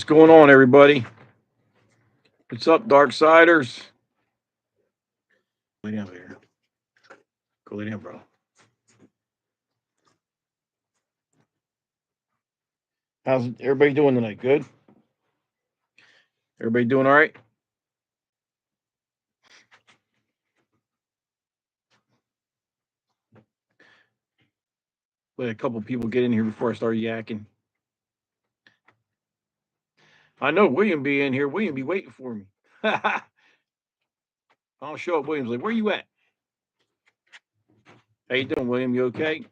What's going on, everybody? What's up, Darksiders? Lay down here. Go lay down, bro. How's everybody doing tonight? Good? Everybody doing all right? Let a couple people get in here before I start yakking. I know William be in here. William be waiting for me. I'll show up. William's like, where you at? How you doing, William? You okay?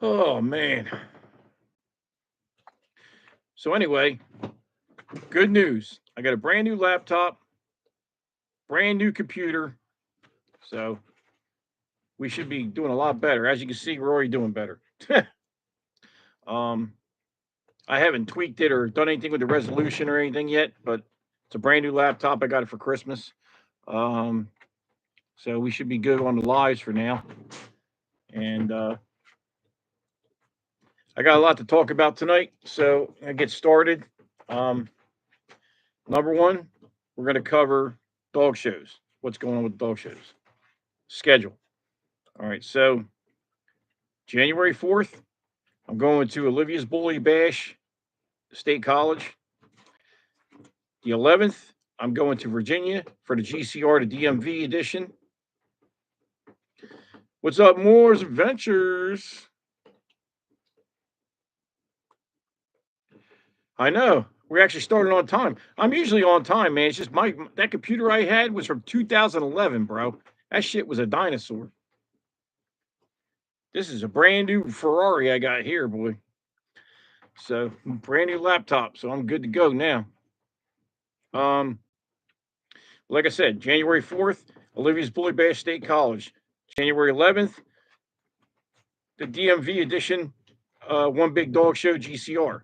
Oh, man. So anyway, good news. I got a brand new laptop, brand new computer. So we should be doing a lot better. As you can see, we're already doing better. um, I haven't tweaked it or done anything with the resolution or anything yet, but it's a brand new laptop. I got it for Christmas. Um, so we should be good on the lives for now. And I got a lot to talk about tonight. So I get started. Um, number one, we're going to cover dog shows. What's going on with dog shows? Schedule. All right. So January 4th, I'm going to Olivia's Bully Bash State College. The 11th, I'm going to Virginia for the GCR to DMV edition. What's up, Moore's Adventures? I know. We actually started on time. I'm usually on time, man. It's just that computer I had was from 2011, bro. That shit was a dinosaur. This is a brand new Ferrari I got here, boy. So brand new laptop, so I'm good to go now. Like I said, January 4th, Olivia's Bully Bash State College. January 11th, the DMV edition, One Big Dog Show GCR.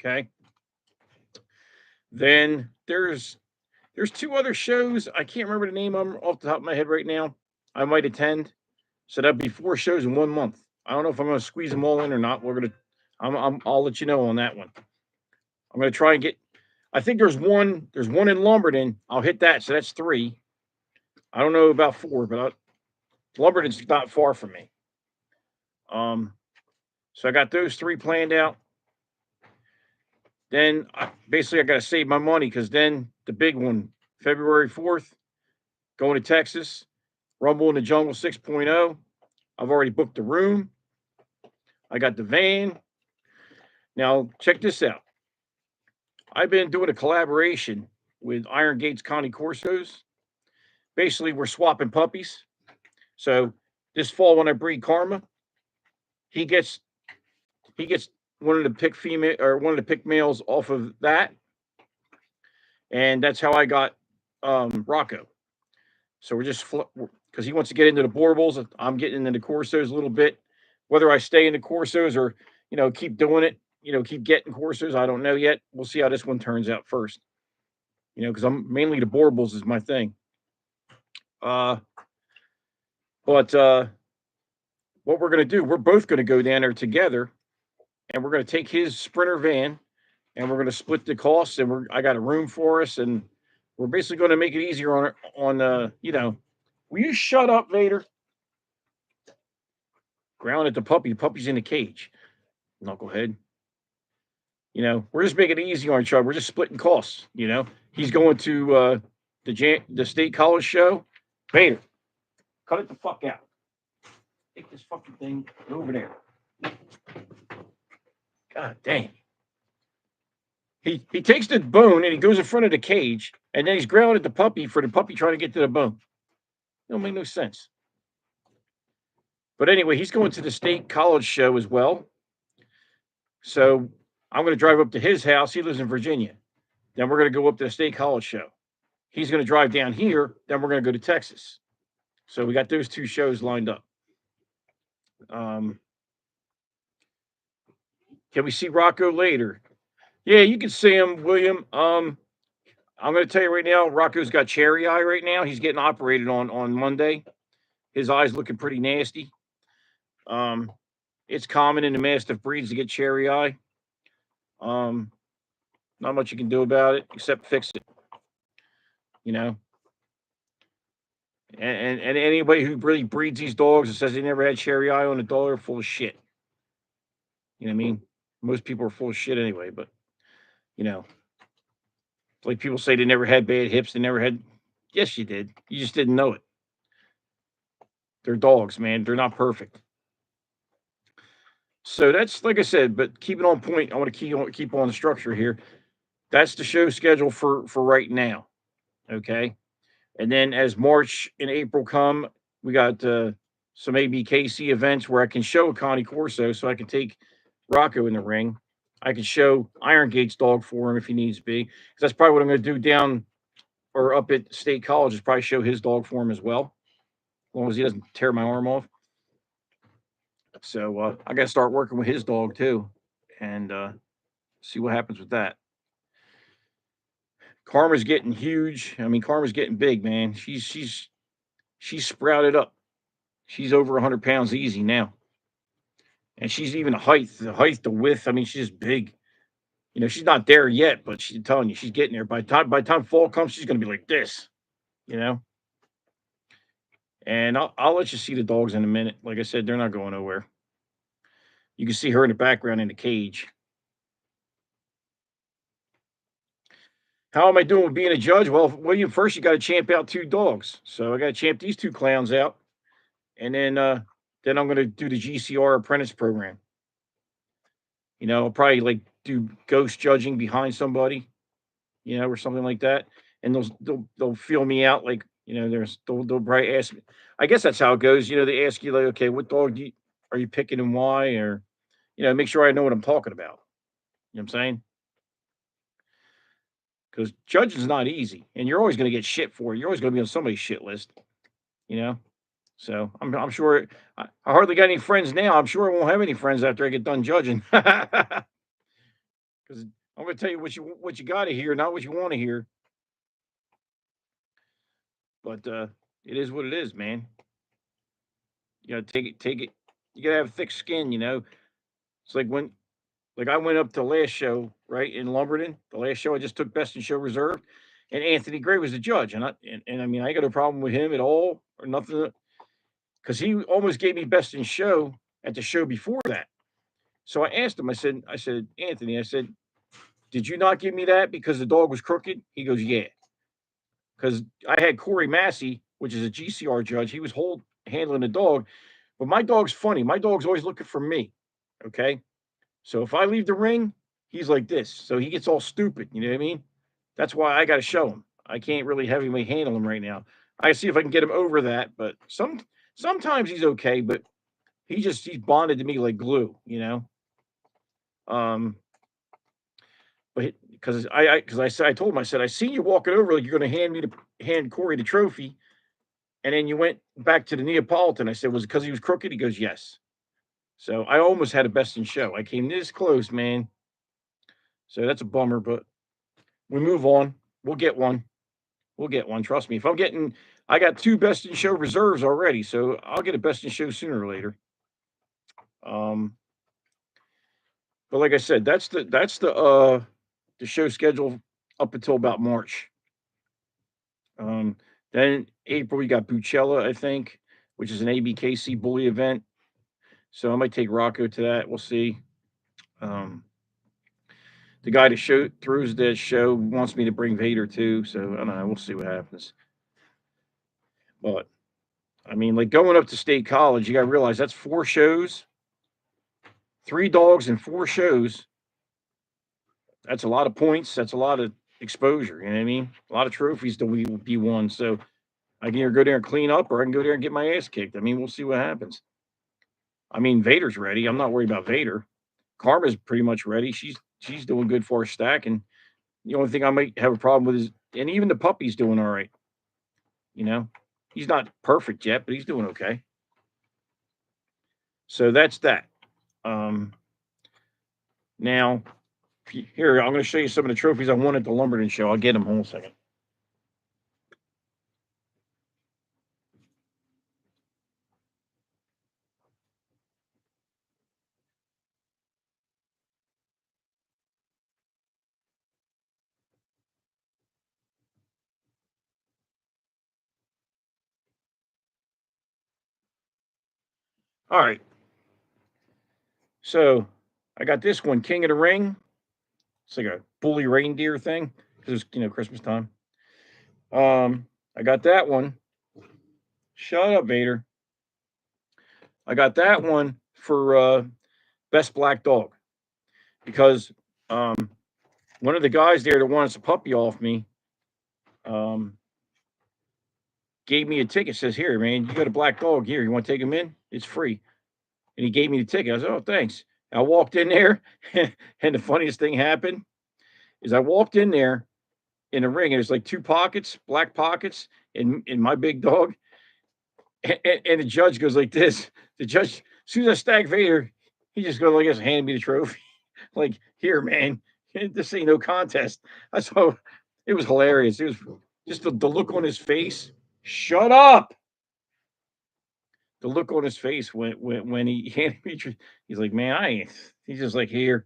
Okay. Then there's two other shows. I can't remember the name of them off the top of my head right now. I might attend. So that'd be 4 shows in 1 month. I don't know if I'm going to squeeze them all in or not. I'll let you know on that one. I'm going to try and get. I think there's one in Lumberton. I'll hit that. So that's 3. I don't know about 4, but Lumberton's not far from me. So I got those 3 planned out. Then basically I got to save my money because then the big one, February 4th, going to Texas, Rumble in the Jungle 6.0. I've already booked the room. I got the van. Now, check this out. I've been doing a collaboration with Iron Gates Connie Corsos. Basically, we're swapping puppies. So this fall when I breed Karma, he gets one of the pick female or one of the pick males off of that. And that's how I got Rocco. So we're just because he wants to get into the Borbles. I'm getting into the Corsos a little bit. Whether I stay in the Corsos or keep doing it, keep getting Corsos, I don't know yet. We'll see how this one turns out first. Because I'm mainly the Borbles is my thing. But what we're gonna do, we're both gonna go down there together, and we're gonna take his Sprinter van, and we're gonna split the costs. And I got a room for us, and we're basically gonna make it easier on. Will you shut up, Vader? Ground at the puppy. The puppy's in the cage. Knucklehead. We're just making it easy on each other. We're just splitting costs. He's going to the state college show. Vader, cut it the fuck out. Take this fucking thing over there. God dang. He takes the bone and he goes in front of the cage, and then he's growling at the puppy for the puppy trying to get to the bone. It don't make no sense. But anyway, he's going to the state college show as well. So I'm going to drive up to his house. He lives in Virginia. Then we're going to go up to the state college show. He's going to drive down here. Then we're going to go to Texas. So we got those 2 shows lined up. Can we see Rocco later? Yeah, you can see him, William. I'm going to tell you right now, Rocco's got cherry eye right now. He's getting operated on Monday. His eye's looking pretty nasty. It's common in the Mastiff breeds to get cherry eye. Not much you can do about it except fix it. You know, and anybody who really breeds these dogs and says they never had cherry eye on a dog are full of shit. You know what I mean? Most people are full of shit anyway, but you know, like people say they never had bad hips, they never had. Yes, you did. You just didn't know it. They're dogs, man. They're not perfect. So that's like I said, but keep it on point. I want to keep on the structure here. That's the show schedule for right now. Okay, and then as March and April come, we got some ABKC events where I can show Connie Corso, so I can take Rocco in the ring. I can show Iron Gate's dog for him if he needs to be. Because that's probably what I'm going to do down or up at State College is probably show his dog for him as well, as long as he doesn't tear my arm off. So I got to start working with his dog too, and see what happens with that. Karma's getting huge. I mean, Karma's getting big, man. She's sprouted up. She's over 100 pounds easy now, and she's even the width. I mean, she's big. You know, she's not there yet, but she's telling you she's getting there. By the time fall comes, she's going to be like this. You know, and I'll let you see the dogs in a minute. Like I said, they're not going nowhere. You can see her in the background in the cage. How am I doing with being a judge? Well, William, first you got to champ out 2 dogs. So I got to champ these 2 clowns out, and then I'm going to do the GCR apprentice program. You know, I'll probably like do ghost judging behind somebody, you know, or something like that, and they'll feel me out. Like, you know, they'll probably ask me. I guess that's how it goes. You know, they ask you like, okay, what dog are you picking and why, or you know, make sure I know what I'm talking about. You know what I'm saying? Because judging's not easy, and you're always going to get shit for it. You're always going to be on somebody's shit list, you know. So I'm sure I hardly got any friends now. I'm sure I won't have any friends after I get done judging. Because I'm going to tell you what you got to hear, not what you want to hear. But it is what it is, man. You got to take it. You got to have thick skin, you know. It's like I went up to the last show right in Lumberton. The last show I just took Best in Show Reserve, and Anthony Gray was the judge, and I mean I got no problem with him at all or nothing, because he almost gave me Best in Show at the show before that. So I asked him. I said Anthony, I said, did you not give me that because the dog was crooked? He goes, yeah, because I had Corey Massey, which is a GCR judge. He was handling the dog, but my dog's funny. My dog's always looking for me. Okay, so if I leave the ring, he's like this. So he gets all stupid. You know what I mean? That's why I got to show him. I can't really heavily handle him right now. I see if I can get him over that, but sometimes he's okay, but he's bonded to me like glue, you know. Um, but because I said I told him I said I seen you walking over like you're going to hand Corey the trophy, and then you went back to the Neapolitan. I said, was it because he was crooked? He goes, yes. So I almost had a Best in Show. I came this close, man. So that's a bummer, but we move on. We'll get one. We'll get one. Trust me. I got 2 Best in Show reserves already, so I'll get a Best in Show sooner or later. But like I said, that's the show schedule up until about March. Um, then April we got Bucella, I think, which is an ABKC bully event. So I might take Rocco to that. We'll see. Um, the guy that throws that show wants me to bring Vader too. So I don't know. We'll see what happens. But I mean, like going up to State College, you got to realize that's 4 shows, 3 dogs, and 4 shows. That's a lot of points. That's a lot of exposure. You know what I mean? A lot of trophies to be won. So I can either go there and clean up, or I can go there and get my ass kicked. I mean, we'll see what happens. I mean, Vader's ready. I'm not worried about Vader. Karma's pretty much ready. She's doing good for her stack, and the only thing I might have a problem with is, and even the puppy's doing all right. You know, he's not perfect yet, but he's doing okay. So that's that. Um, Now, here I'm going to show you some of the trophies I won at the Lumberton show. I'll get them. Hold on a second. All right. So I got this one, King of the Ring. It's like a bully reindeer thing because it's Christmas time. I got that one. Shut up, Vader. I got that one for best black dog because one of the guys there that wants a puppy off me gave me a ticket. Says, "Here, man, you got a black dog here. You want to take him in? It's free." And he gave me the ticket. I said, "Oh, thanks." I walked in there, and the funniest thing happened is I walked in there in the ring, and there's like two pockets, black pockets, in my big dog. And the judge goes like this. The judge, as soon as I stack Vader, he just goes like this, hand me the trophy. Like, here, man, this ain't no contest. I saw it was hilarious. It was just the look on his face. Shut up. The look on his face when he handed me, he's like, man, I ain't. He's just like, here.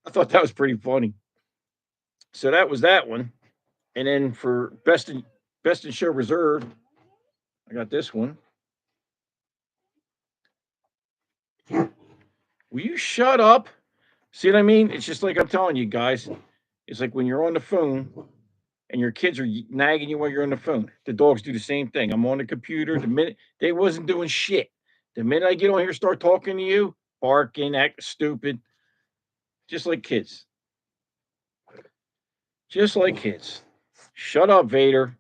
I thought that was pretty funny. So that was that one. And then for best in show reserve, I got this one. Will you shut up? See what I mean? It's just like I'm telling you guys. It's like when you're on the phone and your kids are nagging you while you're on the phone. The dogs do the same thing. I'm on the computer. The minute they wasn't doing shit. The minute I get on here, start talking to you, barking, act stupid, just like kids. Just like kids. Shut up, Vader.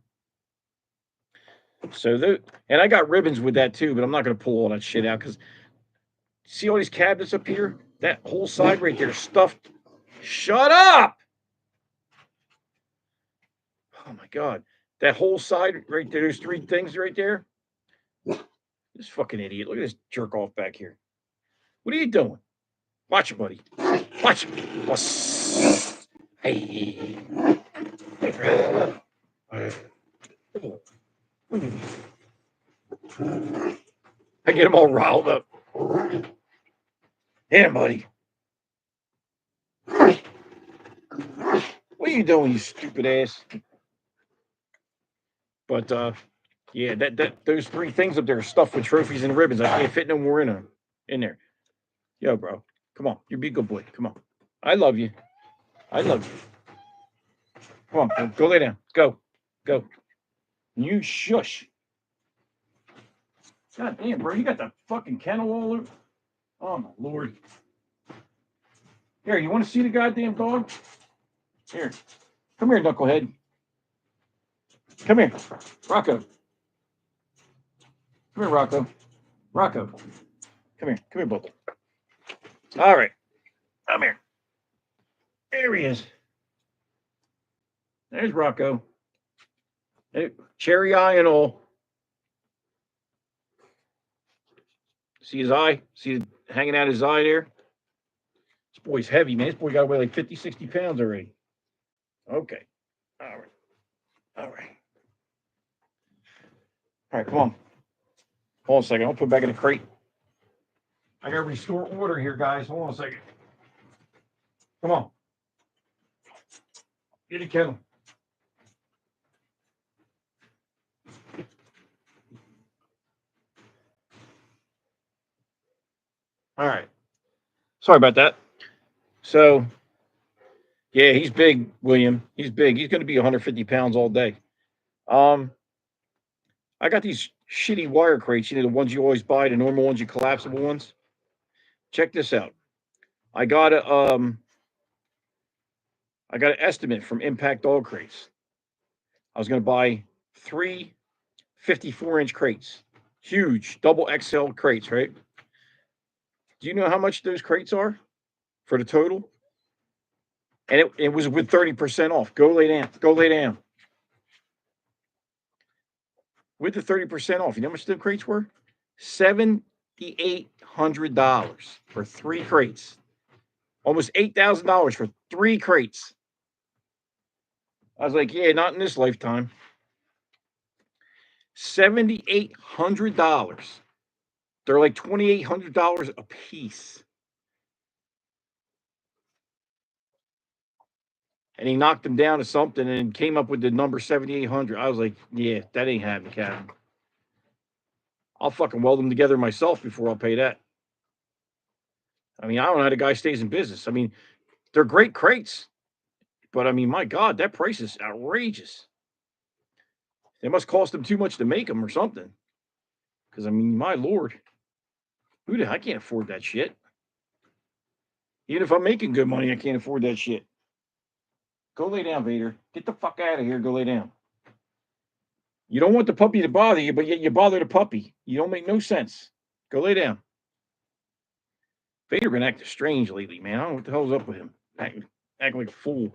And I got ribbons with that too, but I'm not going to pull all that shit out because see all these cabinets up here? That whole side right there stuffed. Shut up! Oh my god, that whole side right there. There's three things right there. This fucking idiot. Look at this jerk off back here. What are you doing? Watch it, buddy. Watch it. Hey. I get him all riled up. Yeah, buddy. What are you doing, you stupid ass? But yeah, that those three things up there are stuffed with trophies and ribbons. I can't fit no more in there. Yo, bro, come on, you be a good boy. Come on, I love you. I love you. Come on, go lay down. Go. You shush. God damn, bro, you got the fucking kennel all over. Oh my lord. Here, you want to see the goddamn dog? Here, come here, knucklehead. Come here, Rocco. Come here, Rocco. Rocco. Come here, Bubble. All right, come here. There he is. There's Rocco. Hey, cherry eye and all. See his eye? See it hanging out his eye there? This boy's heavy, man. This boy got to weigh like 50, 60 pounds already. Okay. All right. All right. All right, come on. Hold on a second. I'll put it back in the crate. I got to restore order here, guys. Hold on a second. Come on. Get a kennel. All right. Sorry about that. So, yeah, he's big, William. He's big. He's going to be 150 pounds all day. I got these shitty wire crates, the ones you always buy, the normal ones, you collapsible ones. Check this out. I got an estimate from Impact Dog Crates. I was going to buy 3 54-inch crates, huge double XL crates, right? Do you know how much those crates are for the total? And it was with 30% off. Go lay down. Go lay down. With the 30% off, you know how much the crates were? $7,800 for 3 crates. Almost $8,000 for 3 crates. I was like, yeah, not in this lifetime. $7,800. They're like $2,800 a piece. And he knocked them down to something and came up with the number 7,800. I was like, yeah, that ain't happening, Captain. I'll fucking weld them together myself before I'll pay that. I mean, I don't know how the guy stays in business. I mean, they're great crates, but I mean, my God, that price is outrageous. They must cost them too much to make them or something. Because I mean, my lord, I can't afford that shit. Even if I'm making good money, I can't afford that shit. Go lay down, Vader. Get the fuck out of here. Go lay down. You don't want the puppy to bother you, but yet you bother the puppy. You don't make no sense. Go lay down. Vader been acting strange lately, man. I don't know what the hell's up with him. Acting like a fool.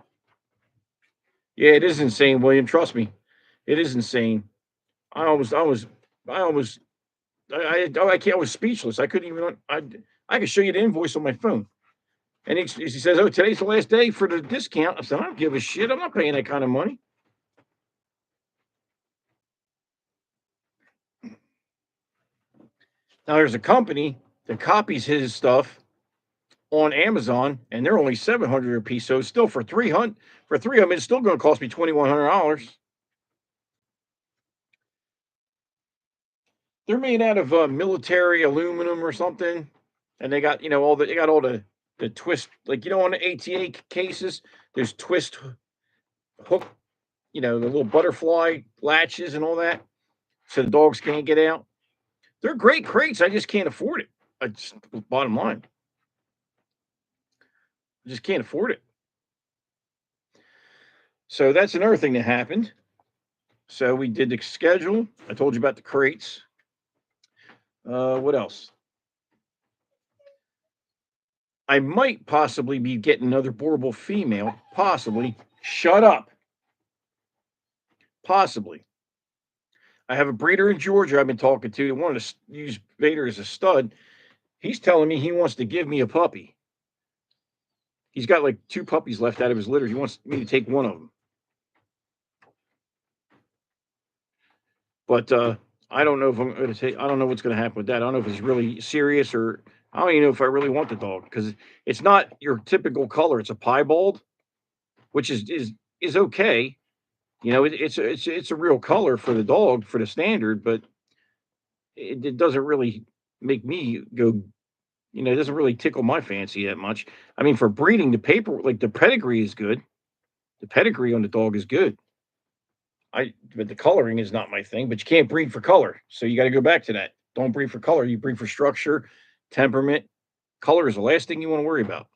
Yeah, it is insane, William. Trust me, it is insane. I can't. I was speechless. I couldn't even. I could show you the invoice on my phone. And he says, "Oh, today's the last day for the discount." I said, "I don't give a shit. I'm not paying that kind of money." Now there's a company that copies his stuff on Amazon, and they're only $700 a piece. So still for 300, it's still going to cost me $2,100. They're made out of military aluminum or something, and they got all the twist, like on the ATA cases. There's twist hook, the little butterfly latches and all that, so the dogs can't get out. They're great crates. I just can't afford it. Bottom line, I just can't afford it. So that's another thing that happened. So we did the schedule. I told you about the crates. What else? I might possibly be getting another Boerboel female. Possibly. Shut up. Possibly. I have a breeder in Georgia I've been talking to. They wanted to use Vader as a stud. He's telling me he wants to give me a puppy. He's got like 2 puppies left out of his litter. He wants me to take one of them. But I don't know if I'm going to take. I don't know what's going to happen with that. I don't know if it's really serious, or I don't even know if I really want the dog, because it's not your typical color. It's a piebald, which is okay. It's a real color for the dog for the standard, but it doesn't really make me go. It doesn't really tickle my fancy that much. I mean, for breeding, the pedigree is good. The pedigree on the dog is good. But the coloring is not my thing. But you can't breed for color, so you got to go back to that. Don't breed for color. You breed for structure, temperament. Color is the last thing you want to worry about.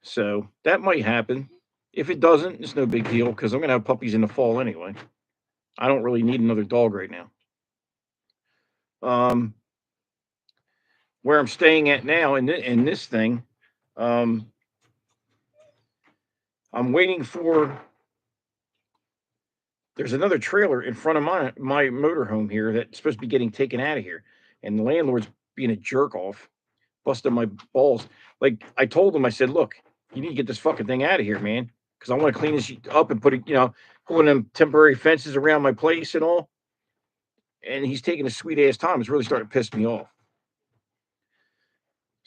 So that might happen. If it doesn't, it's no big deal, because I'm going to have puppies in the fall anyway. I don't really need another dog right now. Where I'm staying at now in this thing, I'm waiting for. There's another trailer in front of my motorhome here that's supposed to be getting taken out of here, and the landlord's being a jerk off, busting my balls. Like, I told him, I said, "Look, you need to get this fucking thing out of here, man, because I want to clean this up and putting them temporary fences around my place and all." And he's taking a sweet ass time. It's really starting to piss me off.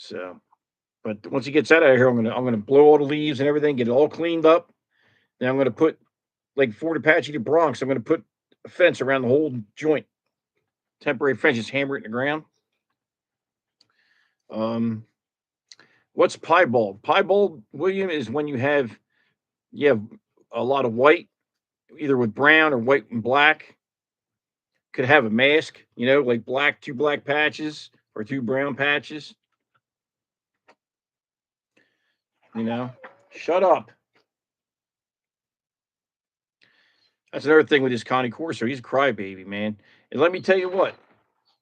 So, but once he gets out of here, I'm gonna blow all the leaves and everything, get it all cleaned up. Then I'm gonna put, like Fort Apache to Bronx, I'm gonna put a fence around the whole joint. Temporary fence, just hammer it in the ground. What's piebald? Piebald, William, is when you have a lot of white, either with brown or white and black. Could have a mask, like 2 black patches or 2 brown patches. Shut up. That's another thing with this Connie Corso. He's a crybaby, man. And let me tell you what,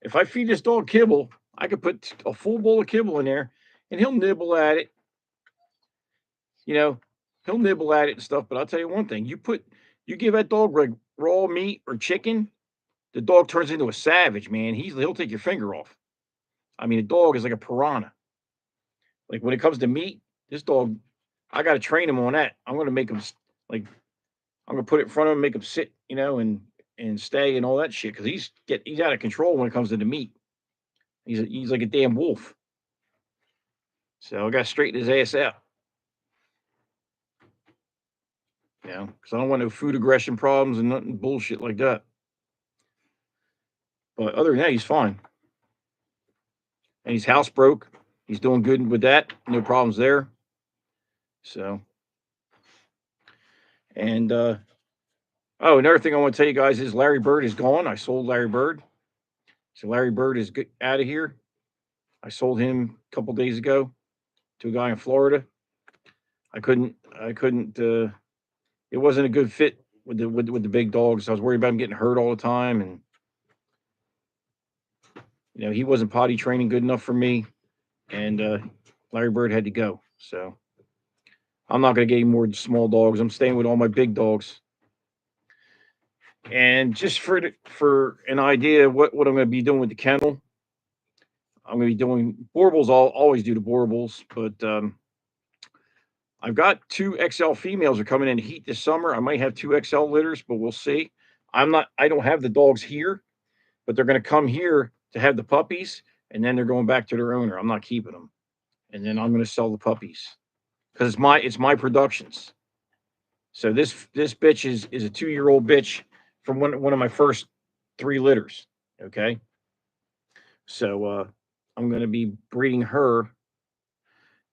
if I feed this dog kibble, I could put a full bowl of kibble in there, and he'll nibble at it. He'll nibble at it and stuff. But I'll tell you one thing: you give that dog like raw meat or chicken, the dog turns into a savage, man. He'll take your finger off. I mean, the dog is like a piranha. Like, when it comes to meat, this dog, I got to train him on that. I'm going to make him like, I'm going to put it in front of him, make him sit, and stay and all that shit, because he's out of control when it comes to the meat. He's like a damn wolf. So I got to straighten his ass out. Because I don't want no food aggression problems and nothing bullshit like that. But other than that, he's fine. And he's housebroke. He's doing good with that. No problems there. So, and another thing I want to tell you guys is Larry Bird is gone. I sold Larry Bird. So Larry Bird is out of here. I sold him a couple days ago to a guy in Florida. I couldn't. It wasn't a good fit with the big dogs. I was worried about him getting hurt all the time, and he wasn't potty training good enough for me. And Larry Bird had to go. So I'm not going to get any more small dogs. I'm staying with all my big dogs. And just for an idea what I'm going to be doing with the kennel, I'm going to be doing Borbals. I'll always do the Borbals, but I've got 2 XL females are coming in heat this summer. I might have 2 XL litters, but we'll see. I don't have the dogs here, but they're going to come here to have the puppies, and then they're going back to their owner. I'm not keeping them, and then I'm going to sell the puppies because it's my productions. So this bitch is a 2-year-old bitch from one of my first 3 litters. Okay, so I'm going to be breeding her,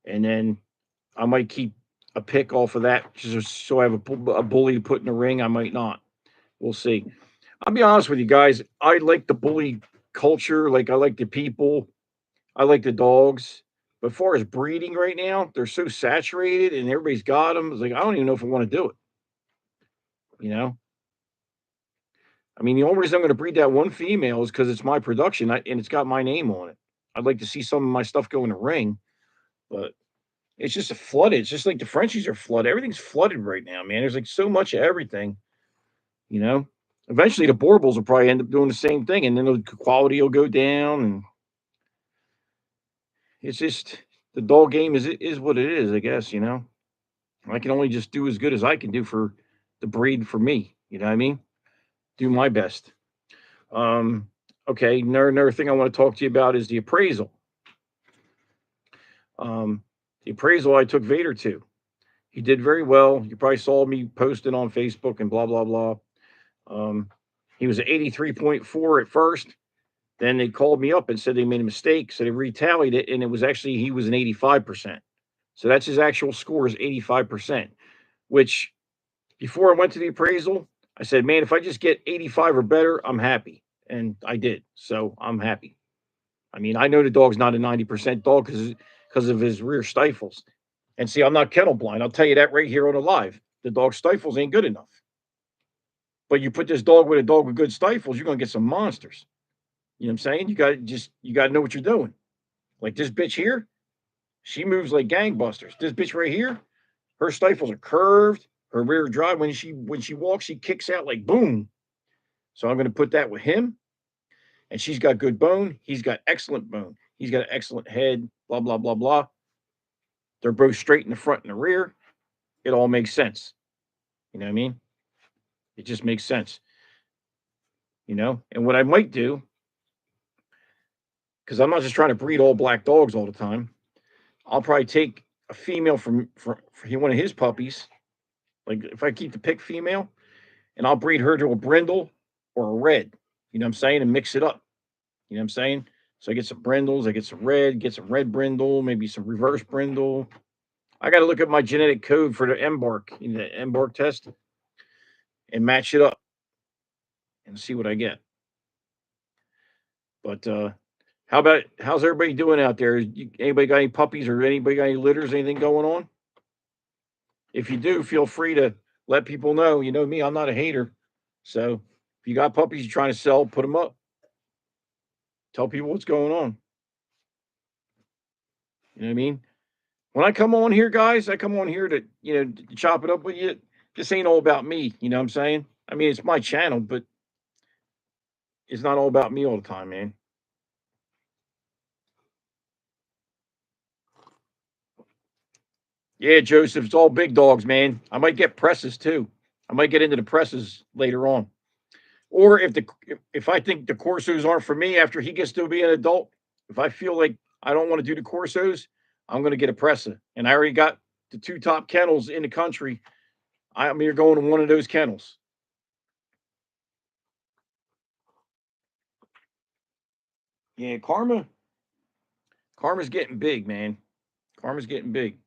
and then I might keep a pick off of that just so I have a bully to put in the ring. I might not. We'll see. I'll be honest with you guys. I like the bully culture. Like, I like the people. I like the dogs. But as far as breeding right now, they're so saturated and everybody's got them. It's like, I don't even know if I want to do it. I mean, the only reason I'm going to breed that one female is because it's my production and it's got my name on it. I'd like to see some of my stuff go in the ring, but it's just flooded. It's just like the Frenchies are flooded. Everything's flooded right now, man. There's like so much of everything, you know. Eventually, the Borbals will probably end up doing the same thing, and then the quality will go down. And it's just the dog game is what it is, I guess. I can only just do as good as I can do for the breed for me. You know what I mean? Do my best. Okay. Another thing I want to talk to you about is the appraisal. The appraisal I took Vader to. He did very well. You probably saw me posting on Facebook and blah blah blah. He was at 83.4 at first. Then they called me up and said they made a mistake. So they retallied it, and it was actually he was an 85%. So that's his actual score is 85%. Which before I went to the appraisal, I said, man, if I just get 85 or better, I'm happy. And I did. So I'm happy. I mean, I know the dog's not a 90% dog because of his rear stifles. And see, I'm not kennel blind. I'll tell you that right here on the live. The dog stifles ain't good enough. But you put this dog with a dog with good stifles, you're gonna get some monsters. You know what I'm saying? You gotta know what you're doing. Like this bitch here, she moves like gangbusters. This bitch right here, her stifles are curved, her rear drive. When she walks, she kicks out like boom. So I'm gonna put that with him. And she's got good bone. He's got excellent bone. He's got an excellent head. Blah blah blah blah. They're both straight in the front and the rear. It all makes sense. You know what I mean? It just makes sense. And what I might do, because I'm not just trying to breed all black dogs all the time, I'll probably take a female from one of his puppies. Like if I keep the pick female, and I'll breed her to a brindle or a red. You know what I'm saying? And mix it up. You know what I'm saying? So I get some brindles, I get some red brindle, maybe some reverse brindle. I got to look at my genetic code for the Embark, the Embark test, and match it up and see what I get. But how's everybody doing out there? Anybody got any puppies or anybody got any litters, anything going on? If you do, feel free to let people know. You know me, I'm not a hater. So if you got puppies you're trying to sell, put them up. Tell people what's going on. You know what I mean? When I come on here, guys, I come on here to, to chop it up with you. This ain't all about me. You know what I'm saying? I mean, it's my channel, but it's not all about me all the time, man. Yeah, Joseph, it's all big dogs, man. I might get presses too. I might get into the presses later on. Or if I think the Corsos aren't for me after he gets to be an adult, if I feel like I don't want to do the Corsos, I'm going to get a Pressa. And I already got the 2 top kennels in the country. I'm here going to one of those kennels. Yeah, Karma's getting big, man. Karma's getting big.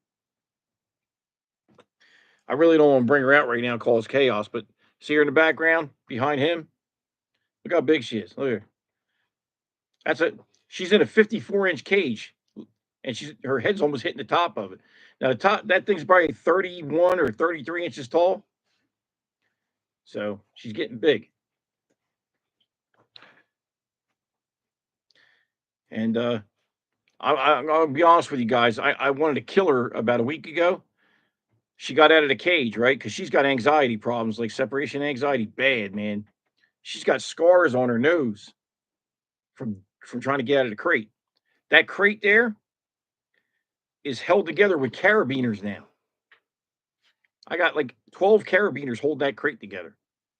I really don't want to bring her out right now and cause chaos, but see her in the background behind him? Look how big she is. Look at her. That's it. She's in a 54-inch cage, and her head's almost hitting the top of it. Now the top that thing's probably 31 or 33 inches tall. So she's getting big. And I'll be honest with you guys. I wanted to kill her about a week ago. She got out of the cage, right? Because she's got anxiety problems, like separation anxiety, bad, man. She's got scars on her nose from trying to get out of the crate. That crate there is held together with carabiners now. I got like 12 carabiners holding that crate together.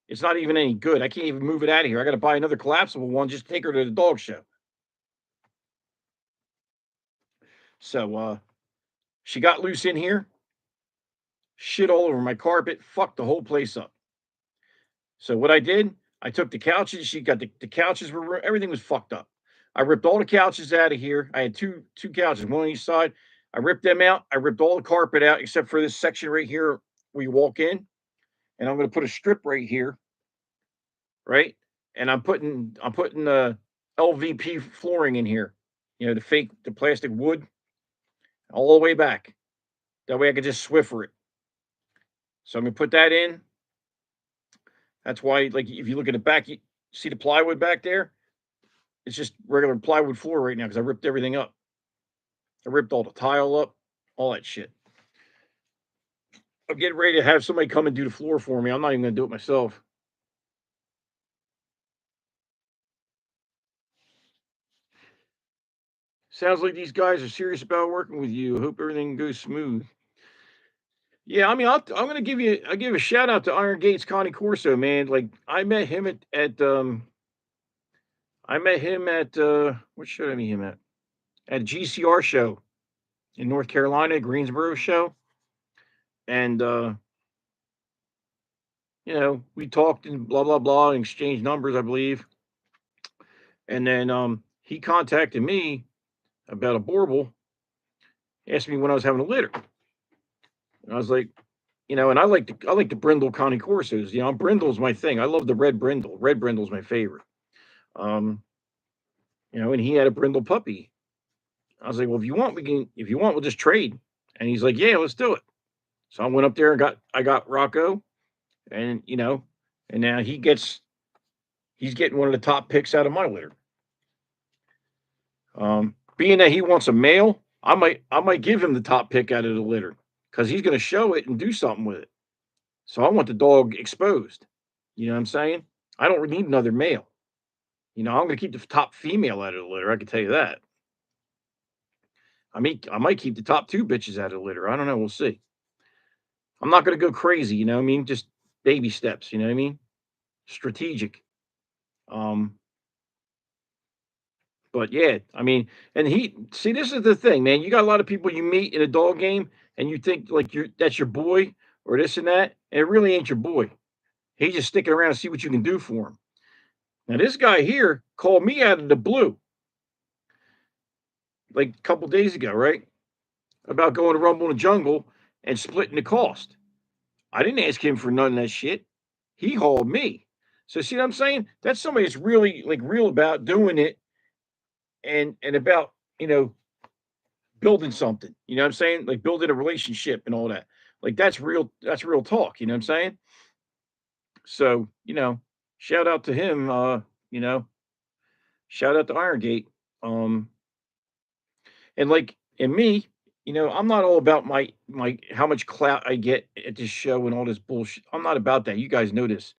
It's not even any good. I can't even move it out of here. I got to buy another collapsible one just to take her to the dog show. So she got loose in here, shit all over my carpet, fucked the whole place up. So what I did, I took the couches. She got the couches were everything was fucked up. I ripped all the couches out of here. I had two couches, one on each side. I ripped them out. I ripped all the carpet out except for this section right here where you walk in. And I'm going to put a strip right here, right? And I'm putting the LVP flooring in here. You know, the plastic wood all the way back. That way I could just Swiffer it. So I'm going to put that in. That's why, like, if you look at the back, you see the plywood back there? It's just regular plywood floor right now because I ripped everything up. I ripped all the tile up, all that shit. I'm getting ready to have somebody come and do the floor for me. I'm not even going to do it myself. Sounds like these guys are serious about working with you. Hope everything goes smooth. Yeah, I mean, I'm gonna give a shout out to Iron Gates Connie Corso, man. Like I met him at what show did I meet him at a GCR show in North Carolina, Greensboro show, and you know we talked and blah blah blah, and exchanged numbers, I believe, and then he contacted me about a bauble, asked me when I was having a litter, and I was like, you know, and I like the brindle Connie Corsos. You know, brindle's my thing. I love the red brindle. Red brindle's my favorite. Um, you know, and he had a brindle puppy. I was like, well, if you want, we'll just trade. And he's like, yeah, let's do it. So I went up there and I got Rocco, and you know, and now he's getting one of the top picks out of my litter. Being that he wants a male, I might give him the top pick out of the litter because he's going to show it and do something with it. So I want the dog exposed. You know what I'm saying? I don't need another male. You know, I'm going to keep the top female out of the litter. I can tell you that. I might keep the top two bitches out of the litter. I don't know. We'll see. I'm not going to go crazy. You know what I mean? Just baby steps. You know what I mean? Strategic. Um, but yeah, I mean, and this is the thing, man. You got a lot of people you meet in a dog game, and you think like that's your boy or this and that, and it really ain't your boy. He's just sticking around to see what you can do for him. Now, this guy here called me out of the blue, like a couple days ago, right? About going to Rumble in the Jungle and splitting the cost. I didn't ask him for none of that shit. He hauled me. So see what I'm saying? That's somebody that's really like real about doing it and about, you know, building something. You know what I'm saying? Like building a relationship and all that. Like that's real talk, you know what I'm saying? So, you know, shout out to him, you know, shout out to Iron Gate. Um and like and me, you know, I'm not all about my how much clout I get at this show and all this bullshit. I'm not about that. You guys know this.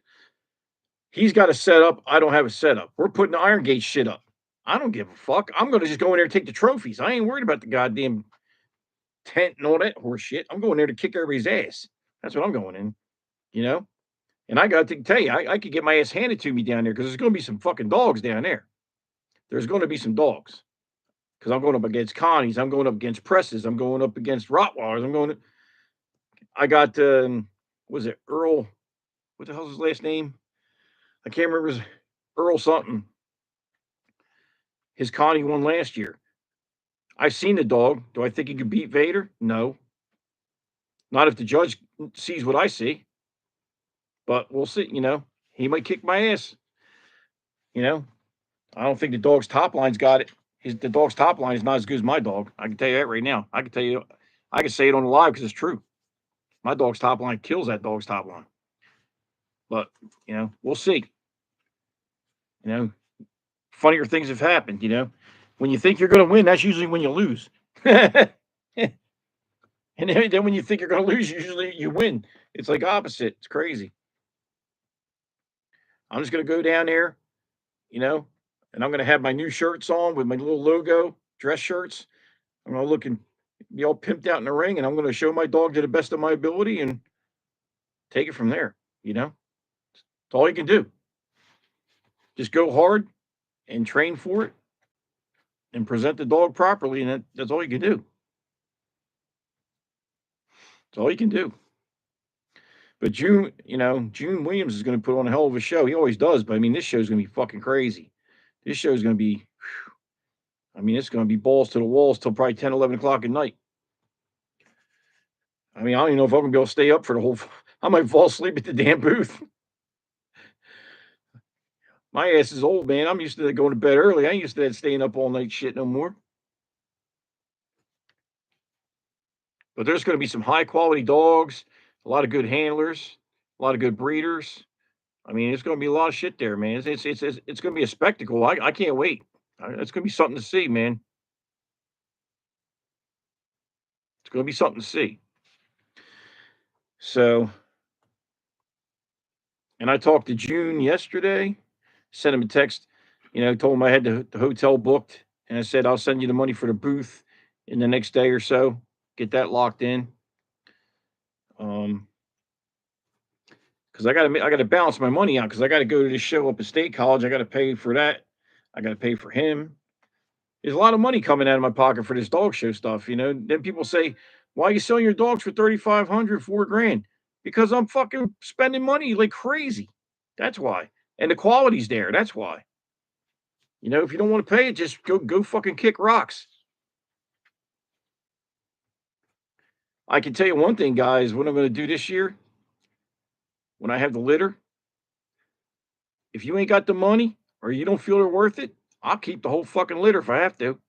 He's got a setup. I don't have a setup. We're putting the Iron Gate shit up. I don't give a fuck. I'm gonna just go in there and take the trophies. I ain't worried about the goddamn tent and all that horse shit. I'm going there to kick everybody's ass. That's what I'm going in, you know? And I got to tell you, I could get my ass handed to me down there because there's going to be some fucking dogs down there. There's going to be some dogs because I'm going up against Connies. I'm going up against Presses. I'm going up against Rottweilers. I got, was it Earl? What the hell's his last name? I can't remember. Earl something. His Connie won last year. I've seen the dog. Do I think he could beat Vader? No. Not if the judge sees what I see. But we'll see. He might kick my ass. I don't think the dog's top line's got it. The dog's top line is not as good as my dog. I can tell you that right now. I can say it on the live because it's true. My dog's top line kills that dog's top line. But, we'll see. Funnier things have happened, When you think you're going to win, that's usually when you lose. And then when you think you're going to lose, usually you win. It's like opposite. It's crazy. I'm just going to go down there, and I'm going to have my new shirts on with my little logo, dress shirts. I'm going to look and be all pimped out in the ring, and I'm going to show my dog to the best of my ability and take it from there. That's all you can do. Just go hard and train for it and present the dog properly, and that's all you can do. That's all you can do. But June Williams is going to put on a hell of a show. He always does, but I mean, this show is going to be fucking crazy. This show is going to be, it's going to be balls to the walls till probably 10, 11 o'clock at night. I mean, I don't even know if I'm going to be able to stay up for the whole, I might fall asleep at the damn booth. My ass is old, man. I'm used to going to bed early. I ain't used to that staying up all night shit no more. But there's going to be some high quality dogs, a lot of good handlers, a lot of good breeders. I mean, it's going to be a lot of shit there, man. It's going to be a spectacle. I can't wait. It's going to be something to see, man. It's going to be something to see. So, and I talked to June yesterday, sent him a text, told him I had the hotel booked, and I said, I'll send you the money for the booth in the next day or so. Get that locked in. Because I got to balance my money out because I got to go to this show up at State College. I got to pay for that. I got to pay for him. There's a lot of money coming out of my pocket for this dog show stuff. Then people say, why are you selling your dogs for $3,500, $4,000? Because I'm fucking spending money like crazy. That's why. And the quality's there. That's why. If you don't want to pay it, just go fucking kick rocks. I can tell you one thing, guys, what I'm going to do this year when I have the litter. If you ain't got the money or you don't feel they're worth it, I'll keep the whole fucking litter if I have to.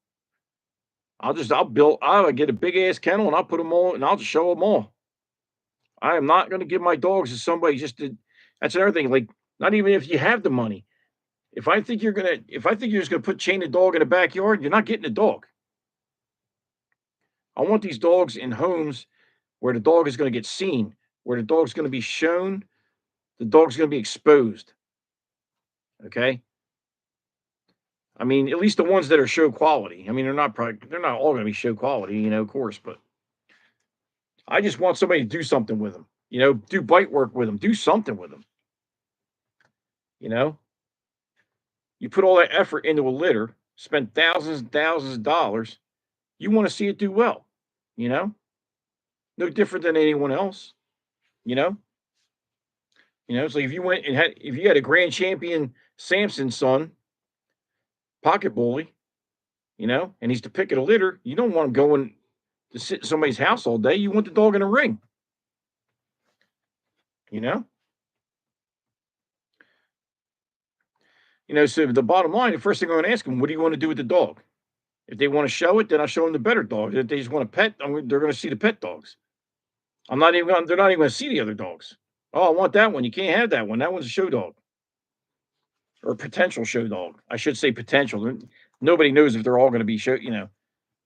I'll get a big ass kennel and I'll put them all and I'll just show them all. I am not going to give my dogs to somebody that's another thing. Like, not even if you have the money. If I think you're just going to chain a dog in the backyard, you're not getting a dog. I want these dogs in homes where the dog is going to get seen, where the dog's going to be shown, the dog's going to be exposed. Okay. I mean, at least the ones that are show quality. I mean, they're not all going to be show quality, of course, but I just want somebody to do something with them, do bite work with them, do something with them. You put all that effort into a litter, spend thousands and thousands of dollars. You want to see it do well, no different than anyone else, So if you went and if you had a grand champion Samson son, pocket bully, and he's the pick of the litter, you don't want him going to sit in somebody's house all day. You want the dog in a ring, So the bottom line, the first thing I'm going to ask them, what do you want to do with the dog? If they want to show it, then I'll show them the better dogs. If they just want to pet, they're going to see the pet dogs. They're not even going to see the other dogs. Oh, I want that one. You can't have that one. That one's a show dog. Or potential show dog. I should say potential. Nobody knows if they're all going to be show,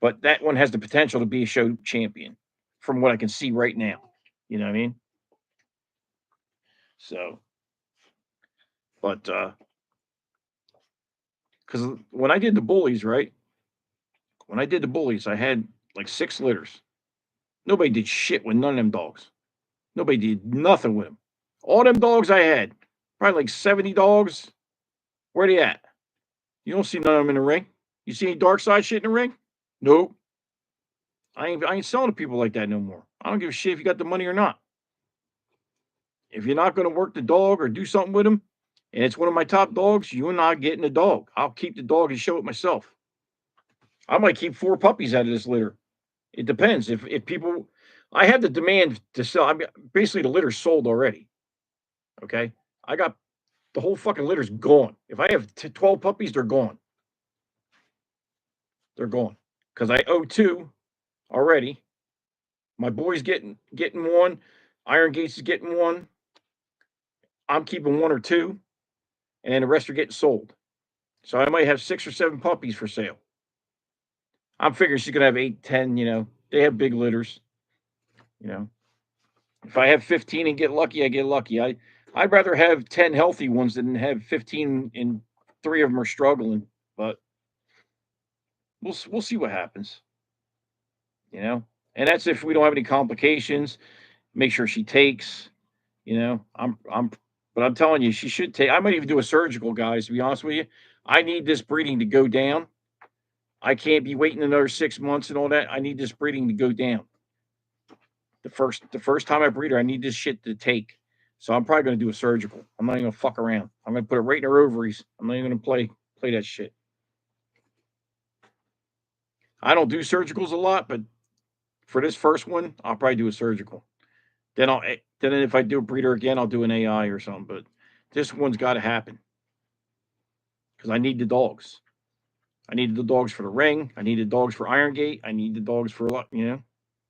but that one has the potential to be a show champion from what I can see right now. You know what I mean? So, but, because when I did the bullies, right? When I did the bullies, I had like 6 litters. Nobody did shit with none of them dogs. Nobody did nothing with them. All them dogs I had, probably like 70 dogs. Where they at? You don't see none of them in the ring. You see any dark side shit in the ring? Nope. I ain't selling to people like that no more. I don't give a shit if you got the money or not. If you're not going to work the dog or do something with him, and it's one of my top dogs, you're not getting a dog. I'll keep the dog and show it myself. I might keep 4 puppies out of this litter. It depends. If people, I have the demand to sell. I mean, basically the litter's sold already. Okay, I got the whole fucking litter's gone. If I have 12 puppies, they're gone. They're gone because I owe 2 already. My boy's getting one. Iron Gates is getting one. I'm keeping 1 or 2, and then the rest are getting sold. So I might have 6 or 7 puppies for sale. I'm figuring she's gonna have 8, 10. You know, they have big litters. You know, if I have 15 and get lucky, I get lucky. I'd rather have 10 healthy ones than have 15 and 3 of them are struggling. But we'll see what happens. You know, and that's if we don't have any complications. Make sure she takes. You know, but I'm telling you, she should take. I might even do a surgical, guys. To be honest with you, I need this breeding to go down. I can't be waiting another 6 months and all that. I need this breeding to go down. The first time I breed her, I need this shit to take. So I'm probably gonna do a surgical. I'm not even gonna fuck around. I'm gonna put it right in her ovaries. I'm not even gonna play that shit. I don't do surgicals a lot, but for this first one, I'll probably do a surgical. Then if I do a breeder again, I'll do an AI or something. But this one's got to happen because I need the dogs. I need the dogs for the ring. I need the dogs for Iron Gate. I need the dogs for a lot. You know,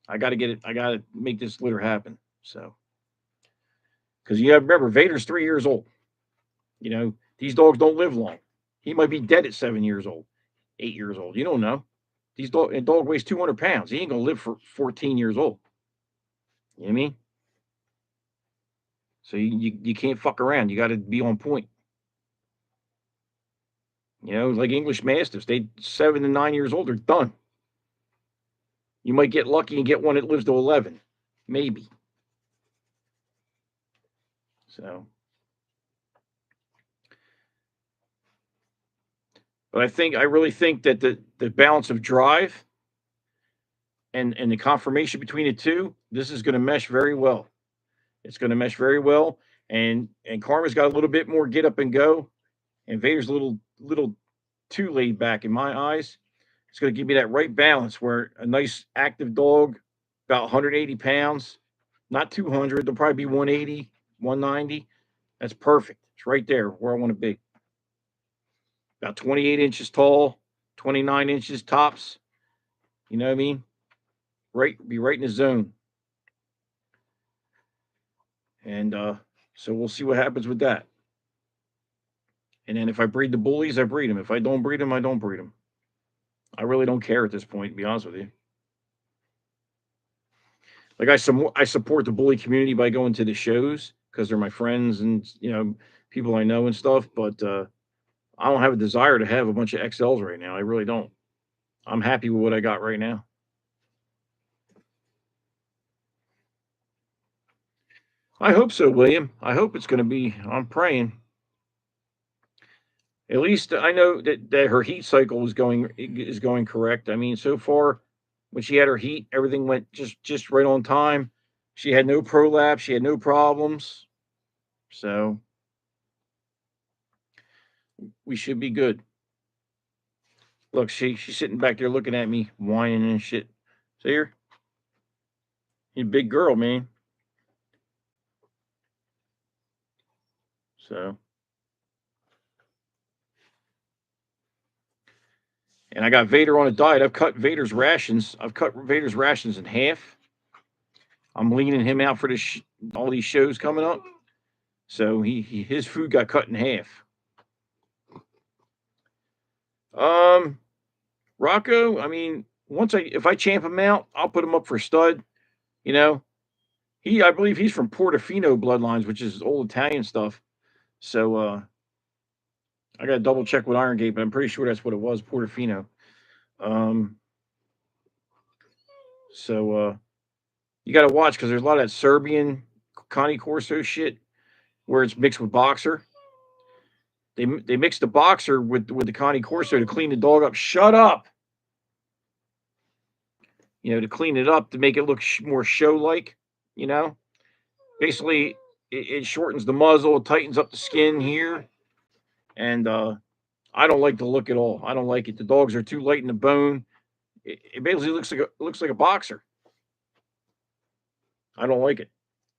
I got to get it. I got to make this litter happen. So, because you have to remember, Vader's 3 years old. You know, these dogs don't live long. He might be dead at 7 years old, 8 years old. You don't know. A dog weighs 200 pounds. He ain't gonna live for 14 years old. You know what I mean? So you can't fuck around. You got to be on point. You know, like English Mastiffs, they 7 to 9 years old, they're done. You might get lucky and get one that lives to 11, maybe. So, but I really think that the balance of drive and the conformation between the two, this is going to mesh very well. It's going to mesh very well, and Karma's got a little bit more get up and go, and Vader's a little too laid back in my eyes. It's going to give me that right balance where a nice active dog, about 180 pounds, not 200, they'll probably be 180, 190. That's perfect. It's right there where I want to be. About 28 inches tall, 29 inches tops. You know what I mean? Be right in the zone. And so we'll see what happens with that. And then if I breed the bullies, I breed them. If I don't breed them, I don't breed them. I really don't care at this point, to be honest with you. Like I support the bully community by going to the shows because they're my friends and people I know and stuff. But I don't have a desire to have a bunch of XLs right now. I really don't. I'm happy with what I got right now. I hope so, William. I hope it's going to be. I'm praying. At least I know that her heat cycle is going correct. I mean, so far, when she had her heat, everything went just right on time. She had no prolapse. She had no problems. So we should be good. Look, she's sitting back there looking at me, whining and shit. See her? You're a big girl, man. So. And I got Vader on a diet. I've cut Vader's rations. In half. I'm leaning him out for all these shows coming up. So his food got cut in half. Rocco, I mean, if I champ him out, I'll put him up for stud. You know, I believe he's from Portofino bloodlines, which is old Italian stuff. So I got to double check with Iron Gate, but I'm pretty sure that's what it was, Portofino. So you got to watch because there's a lot of that Serbian Cane Corso shit where it's mixed with boxer. They mix the boxer with the Cane Corso to clean the dog up. Shut up. To clean it up to make it look more show-like. Basically it shortens the muzzle, it tightens up the skin here, And I don't like the look at all. I don't like it. The dogs are too light in the bone. It basically looks like a boxer. I don't like it.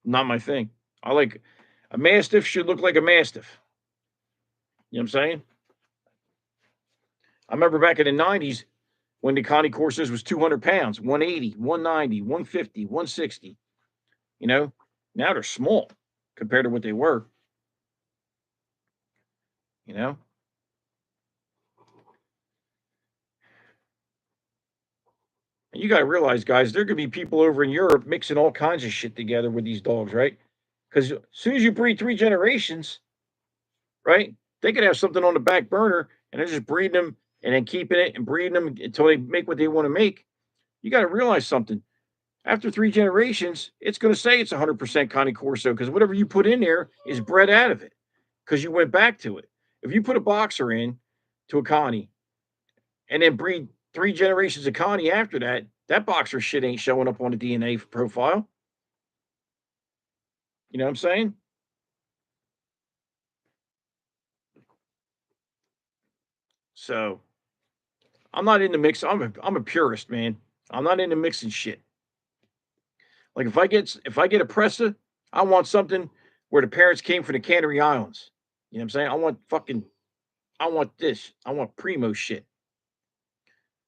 Not my thing. I like a mastiff should look like a mastiff. You know what I'm saying? I remember back in the 90s when the Connie Corsos was 200 pounds, 180, 190, 150, 160. You know, now they're small compared to what they were. You know, and you got to realize, guys, there could be people over in Europe mixing all kinds of shit together with these dogs, right? Because as soon as you breed 3 generations, right, they could have something on the back burner and they're just breeding them and then keeping it and breeding them until they make what they want to make. You got to realize something. After 3 generations, it's going to say it's 100% Connie Corso because whatever you put in there is bred out of it because you went back to it. If you put a boxer in to a Connie and then breed 3 generations of Connie after that, that boxer shit ain't showing up on the DNA profile. You know what I'm saying? So I'm not into mix. I'm a purist, man. I'm not into mixing shit. Like if I get a Pressa, I want something where the parents came from the Canary Islands. You know what I'm saying? I want this. I want primo shit.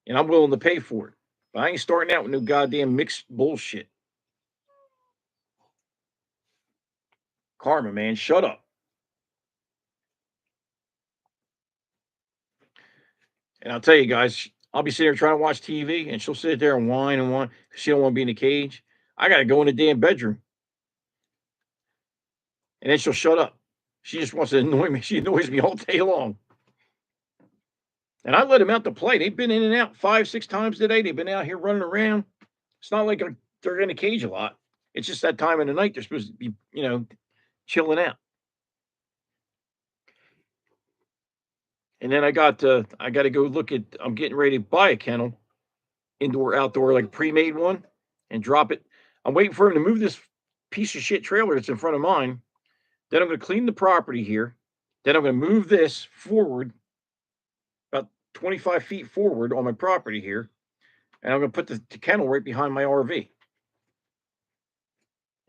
And I'm willing to pay for it. But I ain't starting out with no goddamn mixed bullshit. Karma, man, shut up. And I'll tell you guys, I'll be sitting there trying to watch TV, and she'll sit there and whine and whine because she don't want to be in the cage. I got to go in the damn bedroom, and then she'll shut up. She just wants to annoy me. She annoys me all day long. And I let them out to play. They've been in and out 5, 6 times today. They've been out here running around. It's not like they're in a cage a lot. It's just that time of the night they're supposed to be, chilling out. And then I got to go look at. I'm getting ready to buy a kennel, indoor, outdoor, like pre-made one, and drop it. I'm waiting for him to move this piece of shit trailer that's in front of mine. Then I'm going to clean the property here. Then I'm going to move this forward about 25 feet forward on my property here, and I'm going to put the kennel right behind my RV.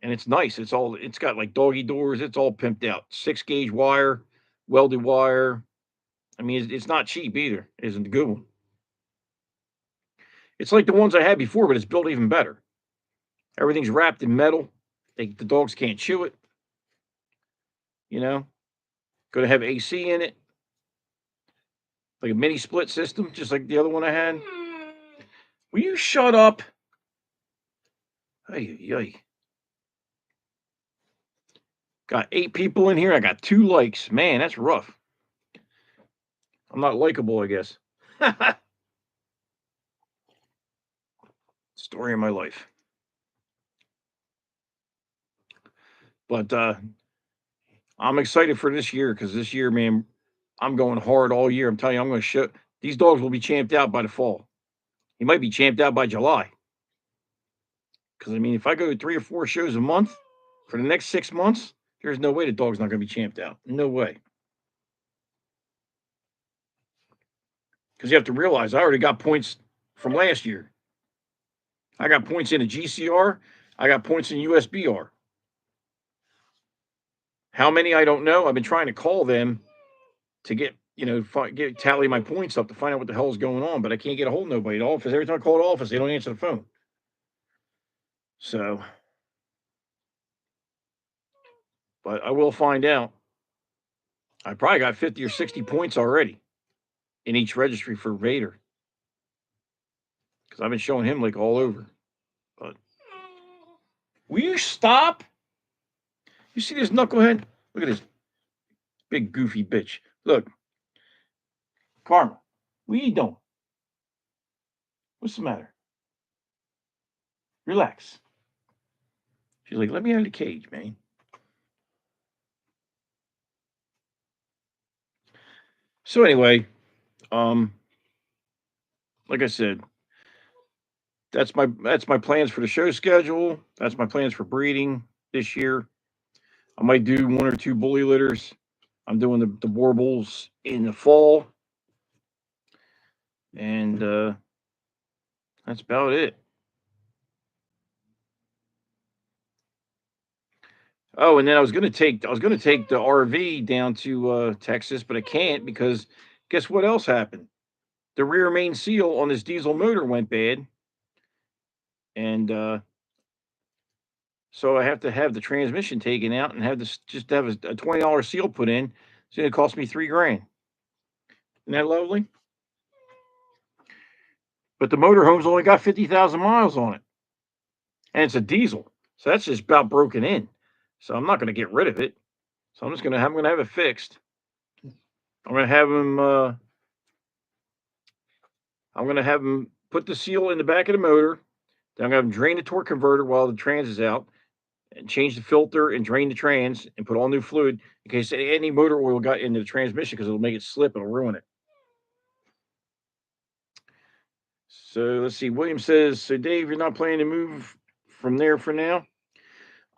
And it's nice. It's got like doggy doors. It's all pimped out. 6-gauge wire, welded wire. I mean, it's not cheap either. It isn't a good one. It's like the ones I had before, but it's built even better. Everything's wrapped in metal. The dogs can't chew it. You know, going to have AC in it, like a mini split system, just like the other one I had. Will you shut up? Hey. Got 8 people in here. I got 2 likes. Man, that's rough. I'm not likable, I guess. Story of my life. But I'm excited for this year because this year, man, I'm going hard all year. I'm telling you, I'm going to show these dogs will be champed out by the fall. He might be champed out by July. Because I mean, if I go to 3 or 4 shows a month for the next 6 months, there's no way the dog's not going to be champed out. No way. Because you have to realize I already got points from last year. I got points in a GCR. I got points in USBR. How many I don't know. I've been trying to call them to get tally my points up to find out what the hell is going on, but I can't get a hold of nobody at the office. Every time I call the office, they don't answer the phone. So, but I will find out. I probably got 50 or 60 points already in each registry for Vader because I've been showing him like all over. But will you stop? You see this knucklehead? Look at this big goofy bitch. Look, Karma, what are you doing? What's the matter? Relax. She's like, let me out of the cage, man. So anyway, like I said, that's my plans for the show schedule. That's my plans for breeding this year. I might do 1 or 2 bully litters. I'm doing the warbles in the fall, and that's about it. Oh, and then I was gonna take the RV down to Texas, but I can't because guess what else happened? The rear main seal on this diesel motor went bad, and so I have to have the transmission taken out and have this just have a $20 seal put in. It's gonna cost me $3,000. Isn't that lovely? But the motorhome's only got 50,000 miles on it, and it's a diesel, so that's just about broken in. So I'm not gonna get rid of it. So I'm gonna have it fixed. I'm gonna have him. I'm gonna have him put the seal in the back of the motor. Then I'm gonna have him drain the torque converter while the trans is out, and change the filter and drain the trans and put all new fluid in case any motor oil got into the transmission because it'll make it slip and it'll ruin it. So let's see. William says, so Dave, you're not planning to move from there for now?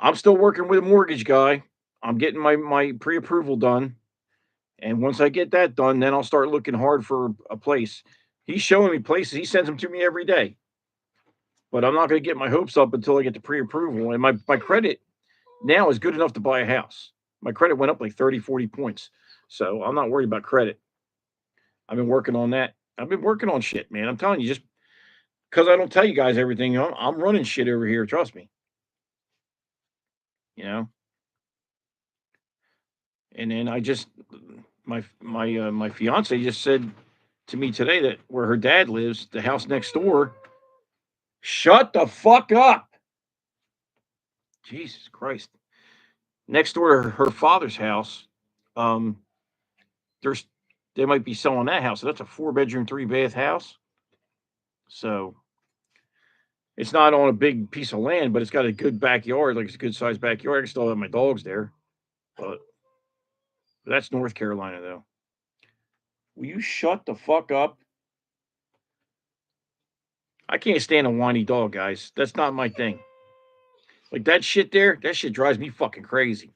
I'm still working with a mortgage guy. I'm getting my pre-approval done. And once I get that done, then I'll start looking hard for a place. He's showing me places. He sends them to me every day. But I'm not going to get my hopes up until I get the pre-approval. And my credit now is good enough to buy a house. My credit went up like 30, 40 points. So I'm not worried about credit. I've been working on that. I've been working on shit, man. I'm telling you, just because I don't tell you guys everything, I'm running shit over here. Trust me. You know. And then my fiance just said to me today that where her dad lives, the house next door. Shut the fuck up. Jesus Christ. Next door to her father's house, um, there's they might be selling that house. So that's a 4-bedroom, 3-bath house. So it's not on a big piece of land, but it's got a good backyard, like it's a good sized backyard. I can still have my dogs there. But that's North Carolina though. Will you shut the fuck up? I can't stand a whiny dog, guys. That's not my thing. Like that shit there, that shit drives me fucking crazy.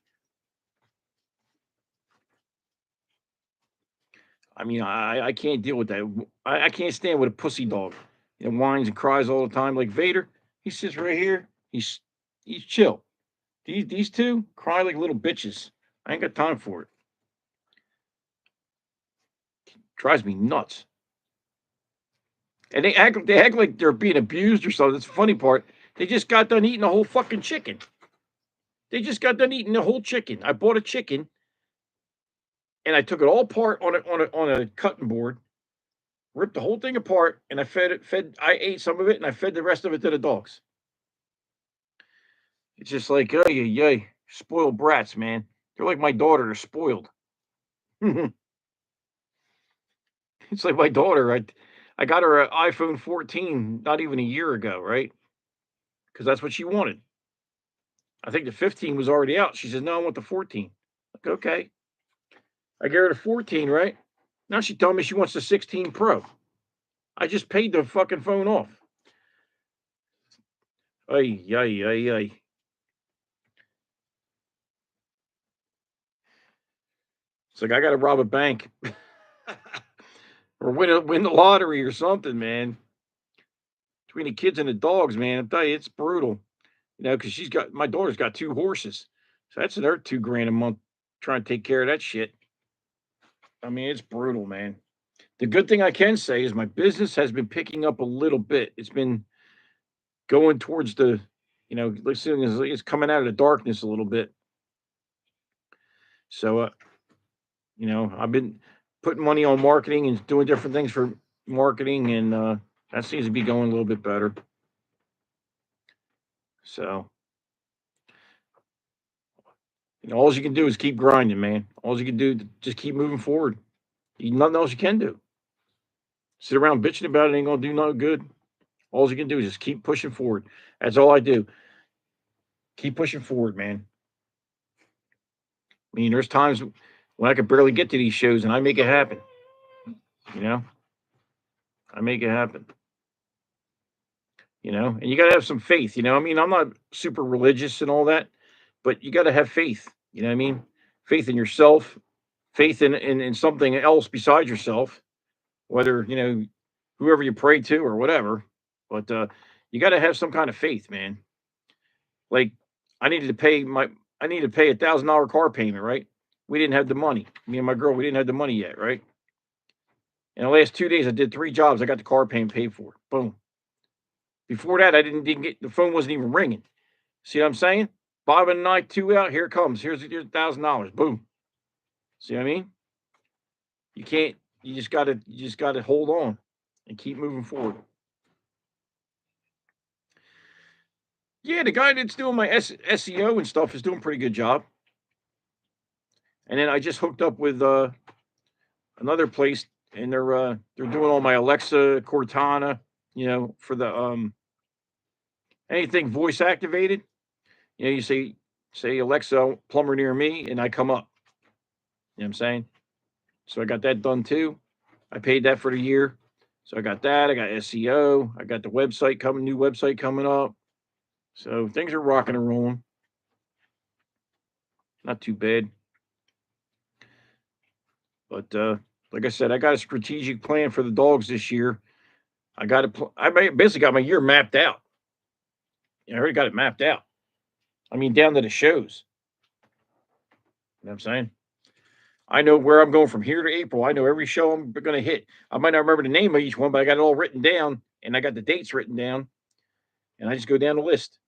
I mean, I can't deal with that. I can't stand with a pussy dog. It whines and cries all the time. Like Vader, he sits right here. He's chill. These two cry like little bitches. I ain't got time for it. Drives me nuts. And they act like they're being abused or something. That's the funny part. They just got done eating a whole fucking chicken. They just got done eating the whole chicken. I bought a chicken and I took it all apart on a cutting board, ripped the whole thing apart, and I I ate some of it and I fed the rest of it to the dogs. It's just like, oh yeah, spoiled brats, man. They're like my daughter, they're spoiled. It's like my daughter. I got her an iPhone 14 not even a year ago, right? Because that's what she wanted. I think the 15 was already out. She says, no, I want the 14. Like, okay. I gave her the 14, right? Now she told me she wants the 16 Pro. I just paid the fucking phone off. Ay, ay, ay, ay. It's like I got to rob a bank or win the lottery or something, man. Between the kids and the dogs, man, I tell you, it's brutal. You know, because my daughter's got 2 horses, so that's another $2,000 a month trying to take care of that shit. I mean, it's brutal, man. The good thing I can say is my business has been picking up a little bit. It's been going towards the, listening is it's coming out of the darkness a little bit. So, I've been putting money on marketing and doing different things for marketing, and that seems to be going a little bit better. So, all you can do is keep grinding, man. All you can do is just keep moving forward. Nothing else you can do. Sit around bitching about it ain't gonna do no good. All you can do is just keep pushing forward. That's all I do. Keep pushing forward, man. I mean, there's times when I could barely get to these shows and I make it happen. I make it happen. And you got to have some faith. I mean, I'm not super religious and all that, but you got to have faith. You know what I mean? Faith in yourself, faith in something else besides yourself, whether, whoever you pray to or whatever. But you got to have some kind of faith, man. Like I needed to pay my I needed to pay $1,000 car payment, right? We didn't have the money. Me and my girl, we didn't have the money yet, right? In the last 2 days, I did 3 jobs. I got the car payment paid for. Boom. Before that, I didn't get the phone wasn't even ringing. See what I'm saying? Bob and night, two out. Here it comes. Here's $1,000. Boom. See what I mean? You can't. You just gotta hold on and keep moving forward. Yeah, the guy that's doing my SEO and stuff is doing a pretty good job. And then I just hooked up with another place, and they're doing all my Alexa, Cortana, for the anything voice activated. You say Alexa, plumber near me, and I come up. You know what I'm saying? So I got that done too. I paid that for the year. So I got that. I got SEO. I got the new website coming up. So things are rocking and rolling. Not too bad. But like I said, I got a strategic plan for the dogs this year. I basically got my year mapped out. I already got it mapped out. I mean, down to the shows. You know what I'm saying? I know where I'm going from here to April. I know every show I'm going to hit. I might not remember the name of each one, but I got it all written down, and I got the dates written down, and I just go down the list,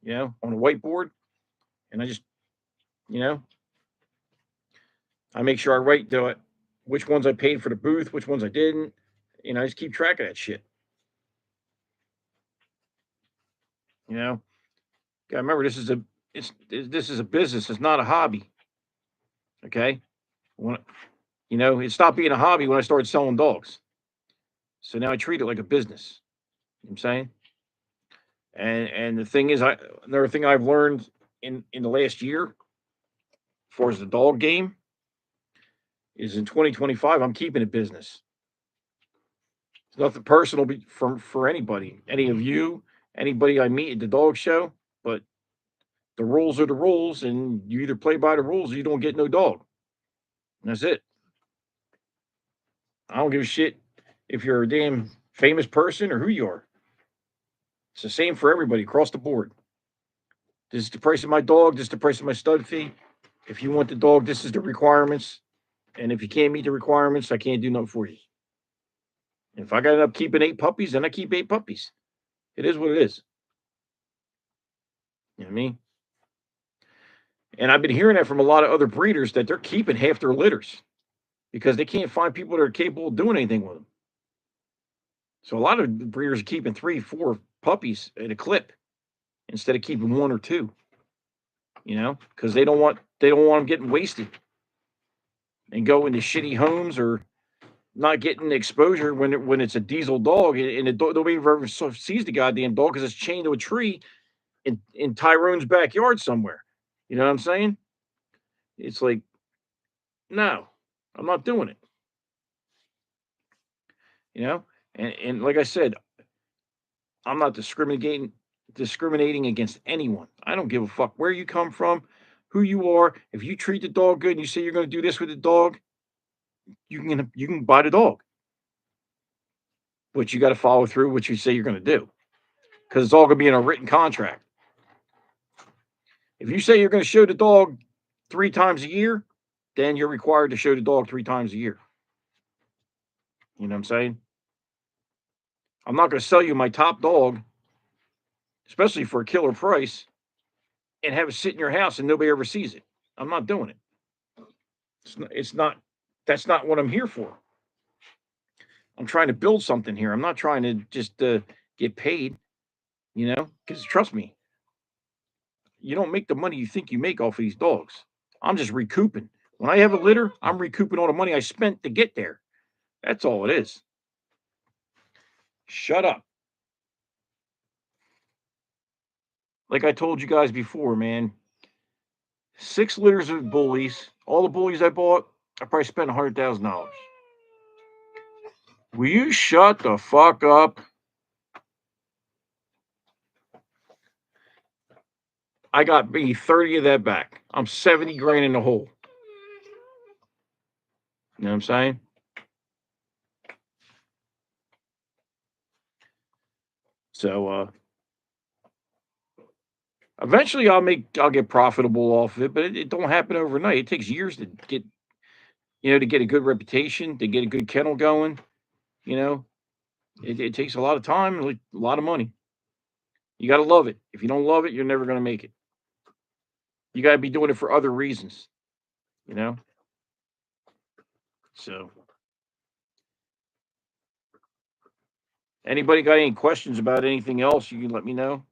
on a whiteboard, and I just, you know, I make sure I write which ones I paid for the booth, which ones I didn't. I just keep track of that shit. Gotta remember this is a business. It's not a hobby. Okay, it stopped being a hobby when I started selling dogs. So now I treat it like a business. You know what I'm saying? And the thing is, another thing I've learned in the last year, as far as the dog game, is in 2025 I'm keeping it business. It's nothing personal for anybody, any of you, anybody I meet at the dog show, but the rules are the rules, and you either play by the rules or you don't get no dog. And that's it. I don't give a shit if you're a damn famous person or who you are. It's the same for everybody across the board. This is the price of my dog. This is the price of my stud fee. If you want the dog, this is the requirements. And if you can't meet the requirements, I can't do nothing for you. If I got to end up keeping 8 puppies, then I keep 8 puppies. It is what it is. You know what I mean? And I've been hearing that from a lot of other breeders that they're keeping half their litters because they can't find people that are capable of doing anything with them. So a lot of breeders are keeping 3, 4 puppies at a clip instead of keeping 1 or 2. Because they don't want them getting wasted and go into shitty homes or not getting exposure when it's a diesel dog and nobody ever sees the goddamn dog because it's chained to a tree in Tyrone's backyard somewhere. You know what I'm saying? It's like, no, I'm not doing it. And like I said, I'm not discriminating against anyone. I don't give a fuck where you come from, who you are. If you treat the dog good and you say you're going to do this with the dog, you can buy the dog. But you got to follow through what you say you're going to do, because it's all going to be in a written contract. If you say you're going to show the dog 3 times a year, then you're required to show the dog 3 times a year. You know what I'm saying? I'm not going to sell you my top dog, especially for a killer price, and have it sit in your house and nobody ever sees it. I'm not doing it. That's not what I'm here for. I'm trying to build something here. I'm not trying to just get paid, because trust me, you don't make the money you think you make off of these dogs. I'm just recouping. When I have a litter, I'm recouping all the money I spent to get there. That's all it is. Shut up. Like I told you guys before, man, 6 litters of bullies, all the bullies I bought, I probably spent $100,000. Will you shut the fuck up? I got me 30 of that back. I'm 70 grand in the hole. You know what I'm saying? So eventually I'll get profitable off of it, but it don't happen overnight. It takes years to get, to get a good reputation, to get a good kennel going. You know, it takes a lot of time, like a lot of money. You got to love it. If you don't love it, you're never going to make it. You got to be doing it for other reasons, you know? So, anybody got any questions about anything else, you can let me know.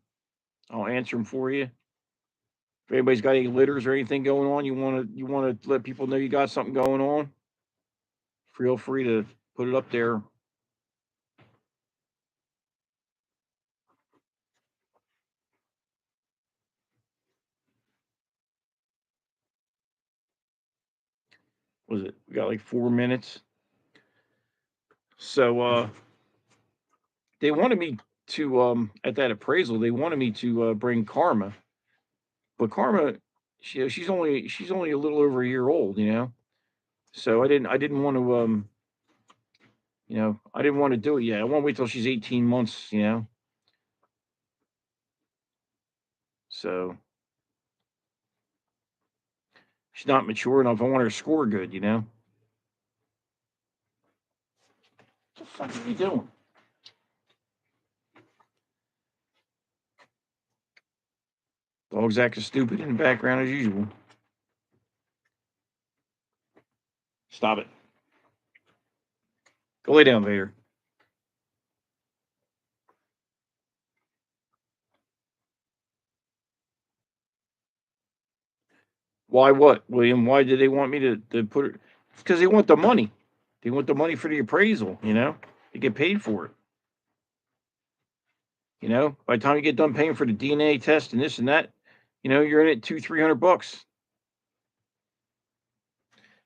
I'll answer them for you. If anybody's got any litters or anything going on, you want to let people know you got something going on, feel free to put it up there. Was it? We got like 4 minutes. So they wanted me to at that appraisal, they wanted me to bring Karma, but Karma, she's only a little over a year old, So I didn't want to I didn't want to do it yet. I want to wait till she's 18 months. So she's not mature enough. I want her to score good. What the fuck are you doing? Dog's acting stupid in the background as usual. Stop it. Go lay down, Vader. Why what, William? Why did they want me to put it? It's because they want the money. They want the money for the appraisal. They get paid for it. By the time you get done paying for the DNA test and this and that, you're in it $200-300.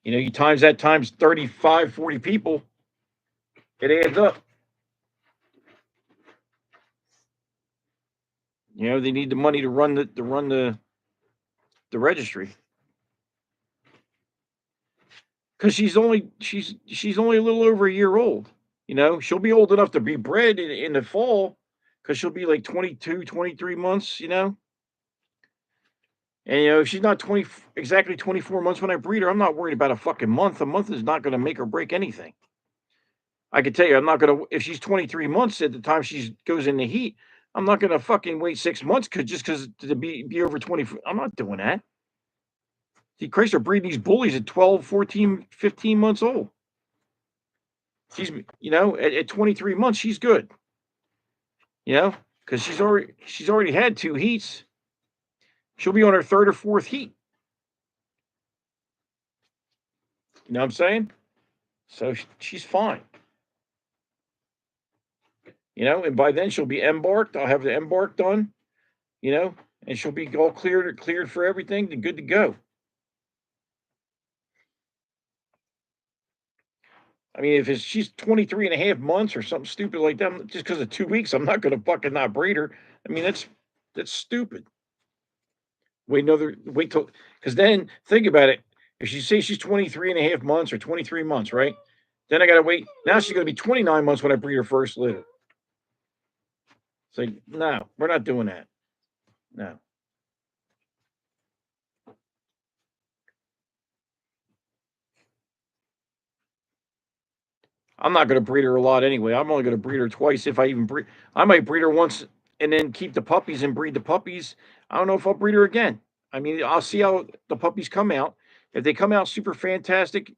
You times that times 35, 40 people, it adds up. They need the money to run the registry. Because she's only a little over a year old. She'll be old enough to be bred in the fall, because she'll be like 22, 23 months. And if she's not exactly 24 months when I breed her, I'm not worried about a fucking month. A month is not going to make or break anything. I can tell you, I'm not going to. If she's 23 months at the time she goes in the heat, I'm not going to fucking wait 6 months because to be over 20. I'm not doing that. See, Christ, are breeding these bullies at 12, 14, 15 months old. She's, at 23 months, she's good. Because she's already had 2 heats. She'll be on her 3rd or 4th heat. You know what I'm saying? So she's fine. And by then she'll be embarked. I'll have the embark done, and she'll be all cleared for everything and good to go. I mean, if she's 23 and a half months or something stupid like that, just because of 2 weeks, I'm not going to fucking not breed her. I mean, that's stupid. Wait till, because then think about it. If she says she's 23 and a half months or 23 months, right? Then I got to wait. Now she's going to be 29 months when I breed her first litter. It's like, no, we're not doing that. No. I'm not going to breed her a lot anyway. I'm only going to breed her twice if I even breed. I might breed her once and then keep the puppies and breed the puppies. I don't know if I'll breed her again. I mean, I'll see how the puppies come out. If they come out super fantastic,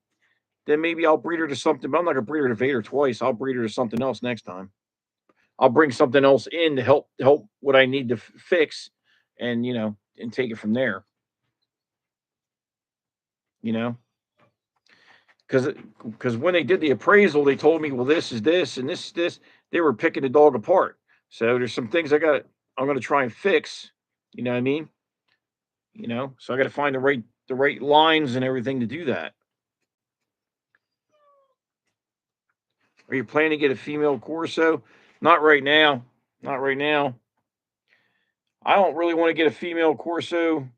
then maybe I'll breed her to something. But I'm not going to breed her to Vader twice. I'll breed her to something else next time. I'll bring something else in to help what I need to fix, and and take it from there. You know, because when they did the appraisal, they told me, well, this is this and this is this. They were picking the dog apart. So there's some things I'm going to try and fix. You know what I mean? So I got to find the right lines and everything to do that. Are you planning to get a female Corso? Not right now. Not right now. I don't really want to get a female Corso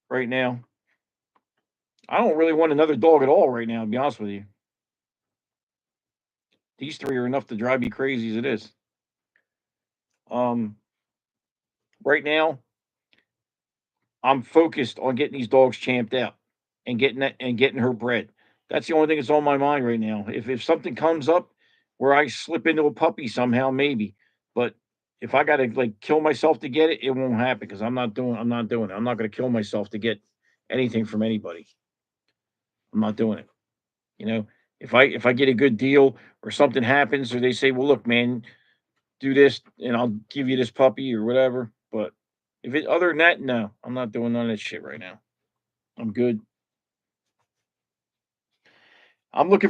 right now. I don't really want another dog at all right now, to be honest with you. These three are enough to drive me crazy as it is. Um, right now, I'm focused on getting these dogs champed out and getting her bred. That's the only thing that's on my mind right now. If something comes up where I slip into a puppy somehow, maybe. But if I gotta like kill myself to get it, it won't happen because I'm not doing it. I'm not gonna kill myself to get anything from anybody. I'm not doing it. You know, if I get a good deal or something happens or they say, well, look, man, do this and I'll give you this puppy or whatever. But if it other than that, no, I'm not doing none of that shit right now. I'm good. I'm looking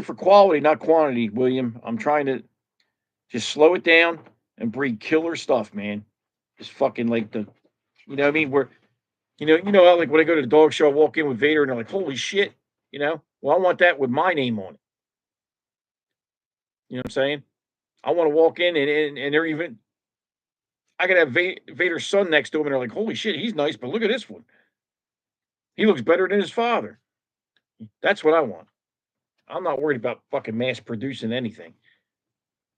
for quality, not quantity, William. I'm trying to just slow it down and breed killer stuff, man. Just fucking like the you know what I mean? Where you know how like when I go to the dog show, I walk in with Vader and they're like, holy shit, you know? Well, I want that with my name on it. You know what I'm saying? I want to walk in and they're even I could have Vader's son next to him and they're like, holy shit, he's nice, but look at this one. He looks better than his father. That's what I want. I'm not worried about fucking mass producing anything.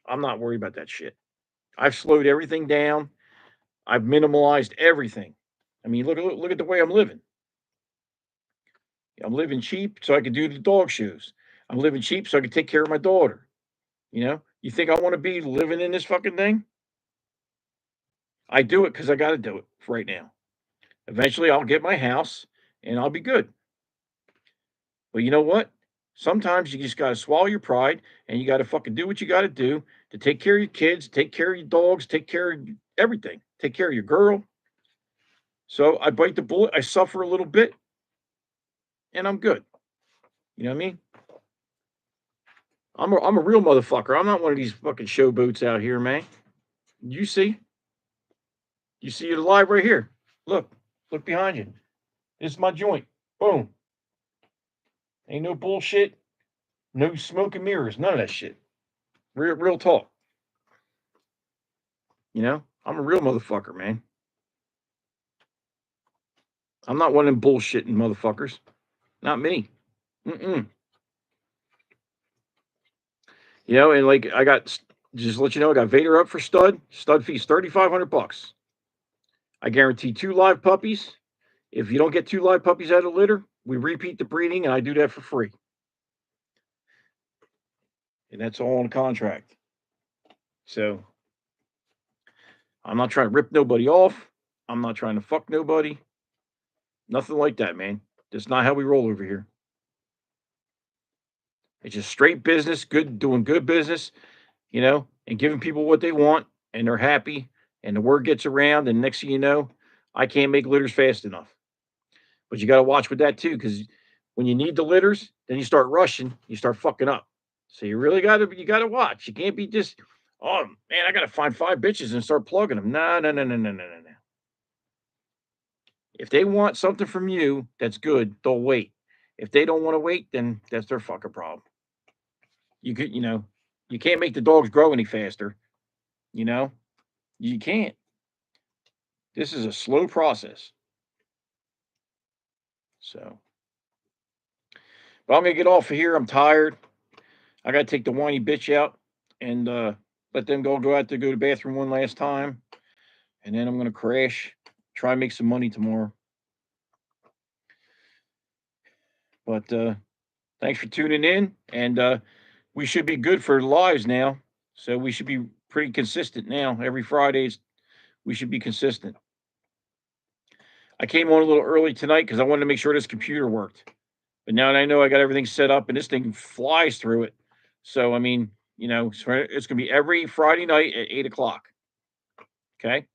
I'm not worried about that shit. I've slowed everything down. I've minimalized everything. I mean, look at the way I'm living. I'm living cheap so I can do the dog shows. I'm living cheap so I can take care of my daughter. You know, you think I want to be living in this fucking thing? I do it because I got to do it right now. Eventually, I'll get my house and I'll be good. But you know what? Sometimes you just got to swallow your pride and you got to fucking do what you got to do to take care of your kids, take care of your dogs, take care of everything, take care of your girl. So I bite the bullet, I suffer a little bit, and I'm good. You know what I mean? I'm a real motherfucker. I'm not one of these fucking showboats out here, man. You see? You see it live right here. Look, look behind you. This is my joint. Boom. Ain't no bullshit. No smoke and mirrors. None of that shit. Real talk. You know? I'm a real motherfucker, man. I'm not one of them bullshitting motherfuckers. Not me. Mm-mm. You know, and like I got just to let you know, I got Vader up for stud. Stud fee's $3,500. I guarantee 2 live puppies. If you don't get 2 live puppies out of the litter, we repeat the breeding, and I do that for free. And that's all on contract. So I'm not trying to rip nobody off. I'm not trying to fuck nobody. Nothing like that, man. That's not how we roll over here. It's just straight business, doing good business, you know, and giving people what they want, and they're happy, and the word gets around, and next thing you know, I can't make litters fast enough. But you got to watch with that too, because when you need the litters, then you start rushing, you start fucking up. So you got to watch. You can't be just, oh man, I got to find 5 bitches and start plugging them. No, no, no, no, no, no, no, no. If they want something from you that's good, they'll wait. If they don't want to wait, then that's their fucking problem. You know, you can't make the dogs grow any faster. You know, you can't. This is a slow process. So, but I'm gonna get off of here. I'm tired. I gotta take the whiny bitch out and let them go out to go to the bathroom one last time, and then I'm gonna crash. Try and make some money tomorrow. But thanks for tuning in, and we should be good for lives now. So we should be pretty consistent now. Every Fridays we should be consistent. I came on a little early tonight because I wanted to make sure this computer worked. But now that I know I got everything set up and this thing flies through it. So I mean, you know, it's gonna be every Friday night at 8 o'clock. Okay.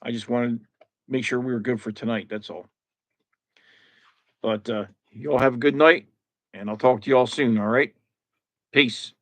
I just wanted to make sure we were good for tonight. That's all. But you all have a good night, and I'll talk to you all soon. All right. Peace.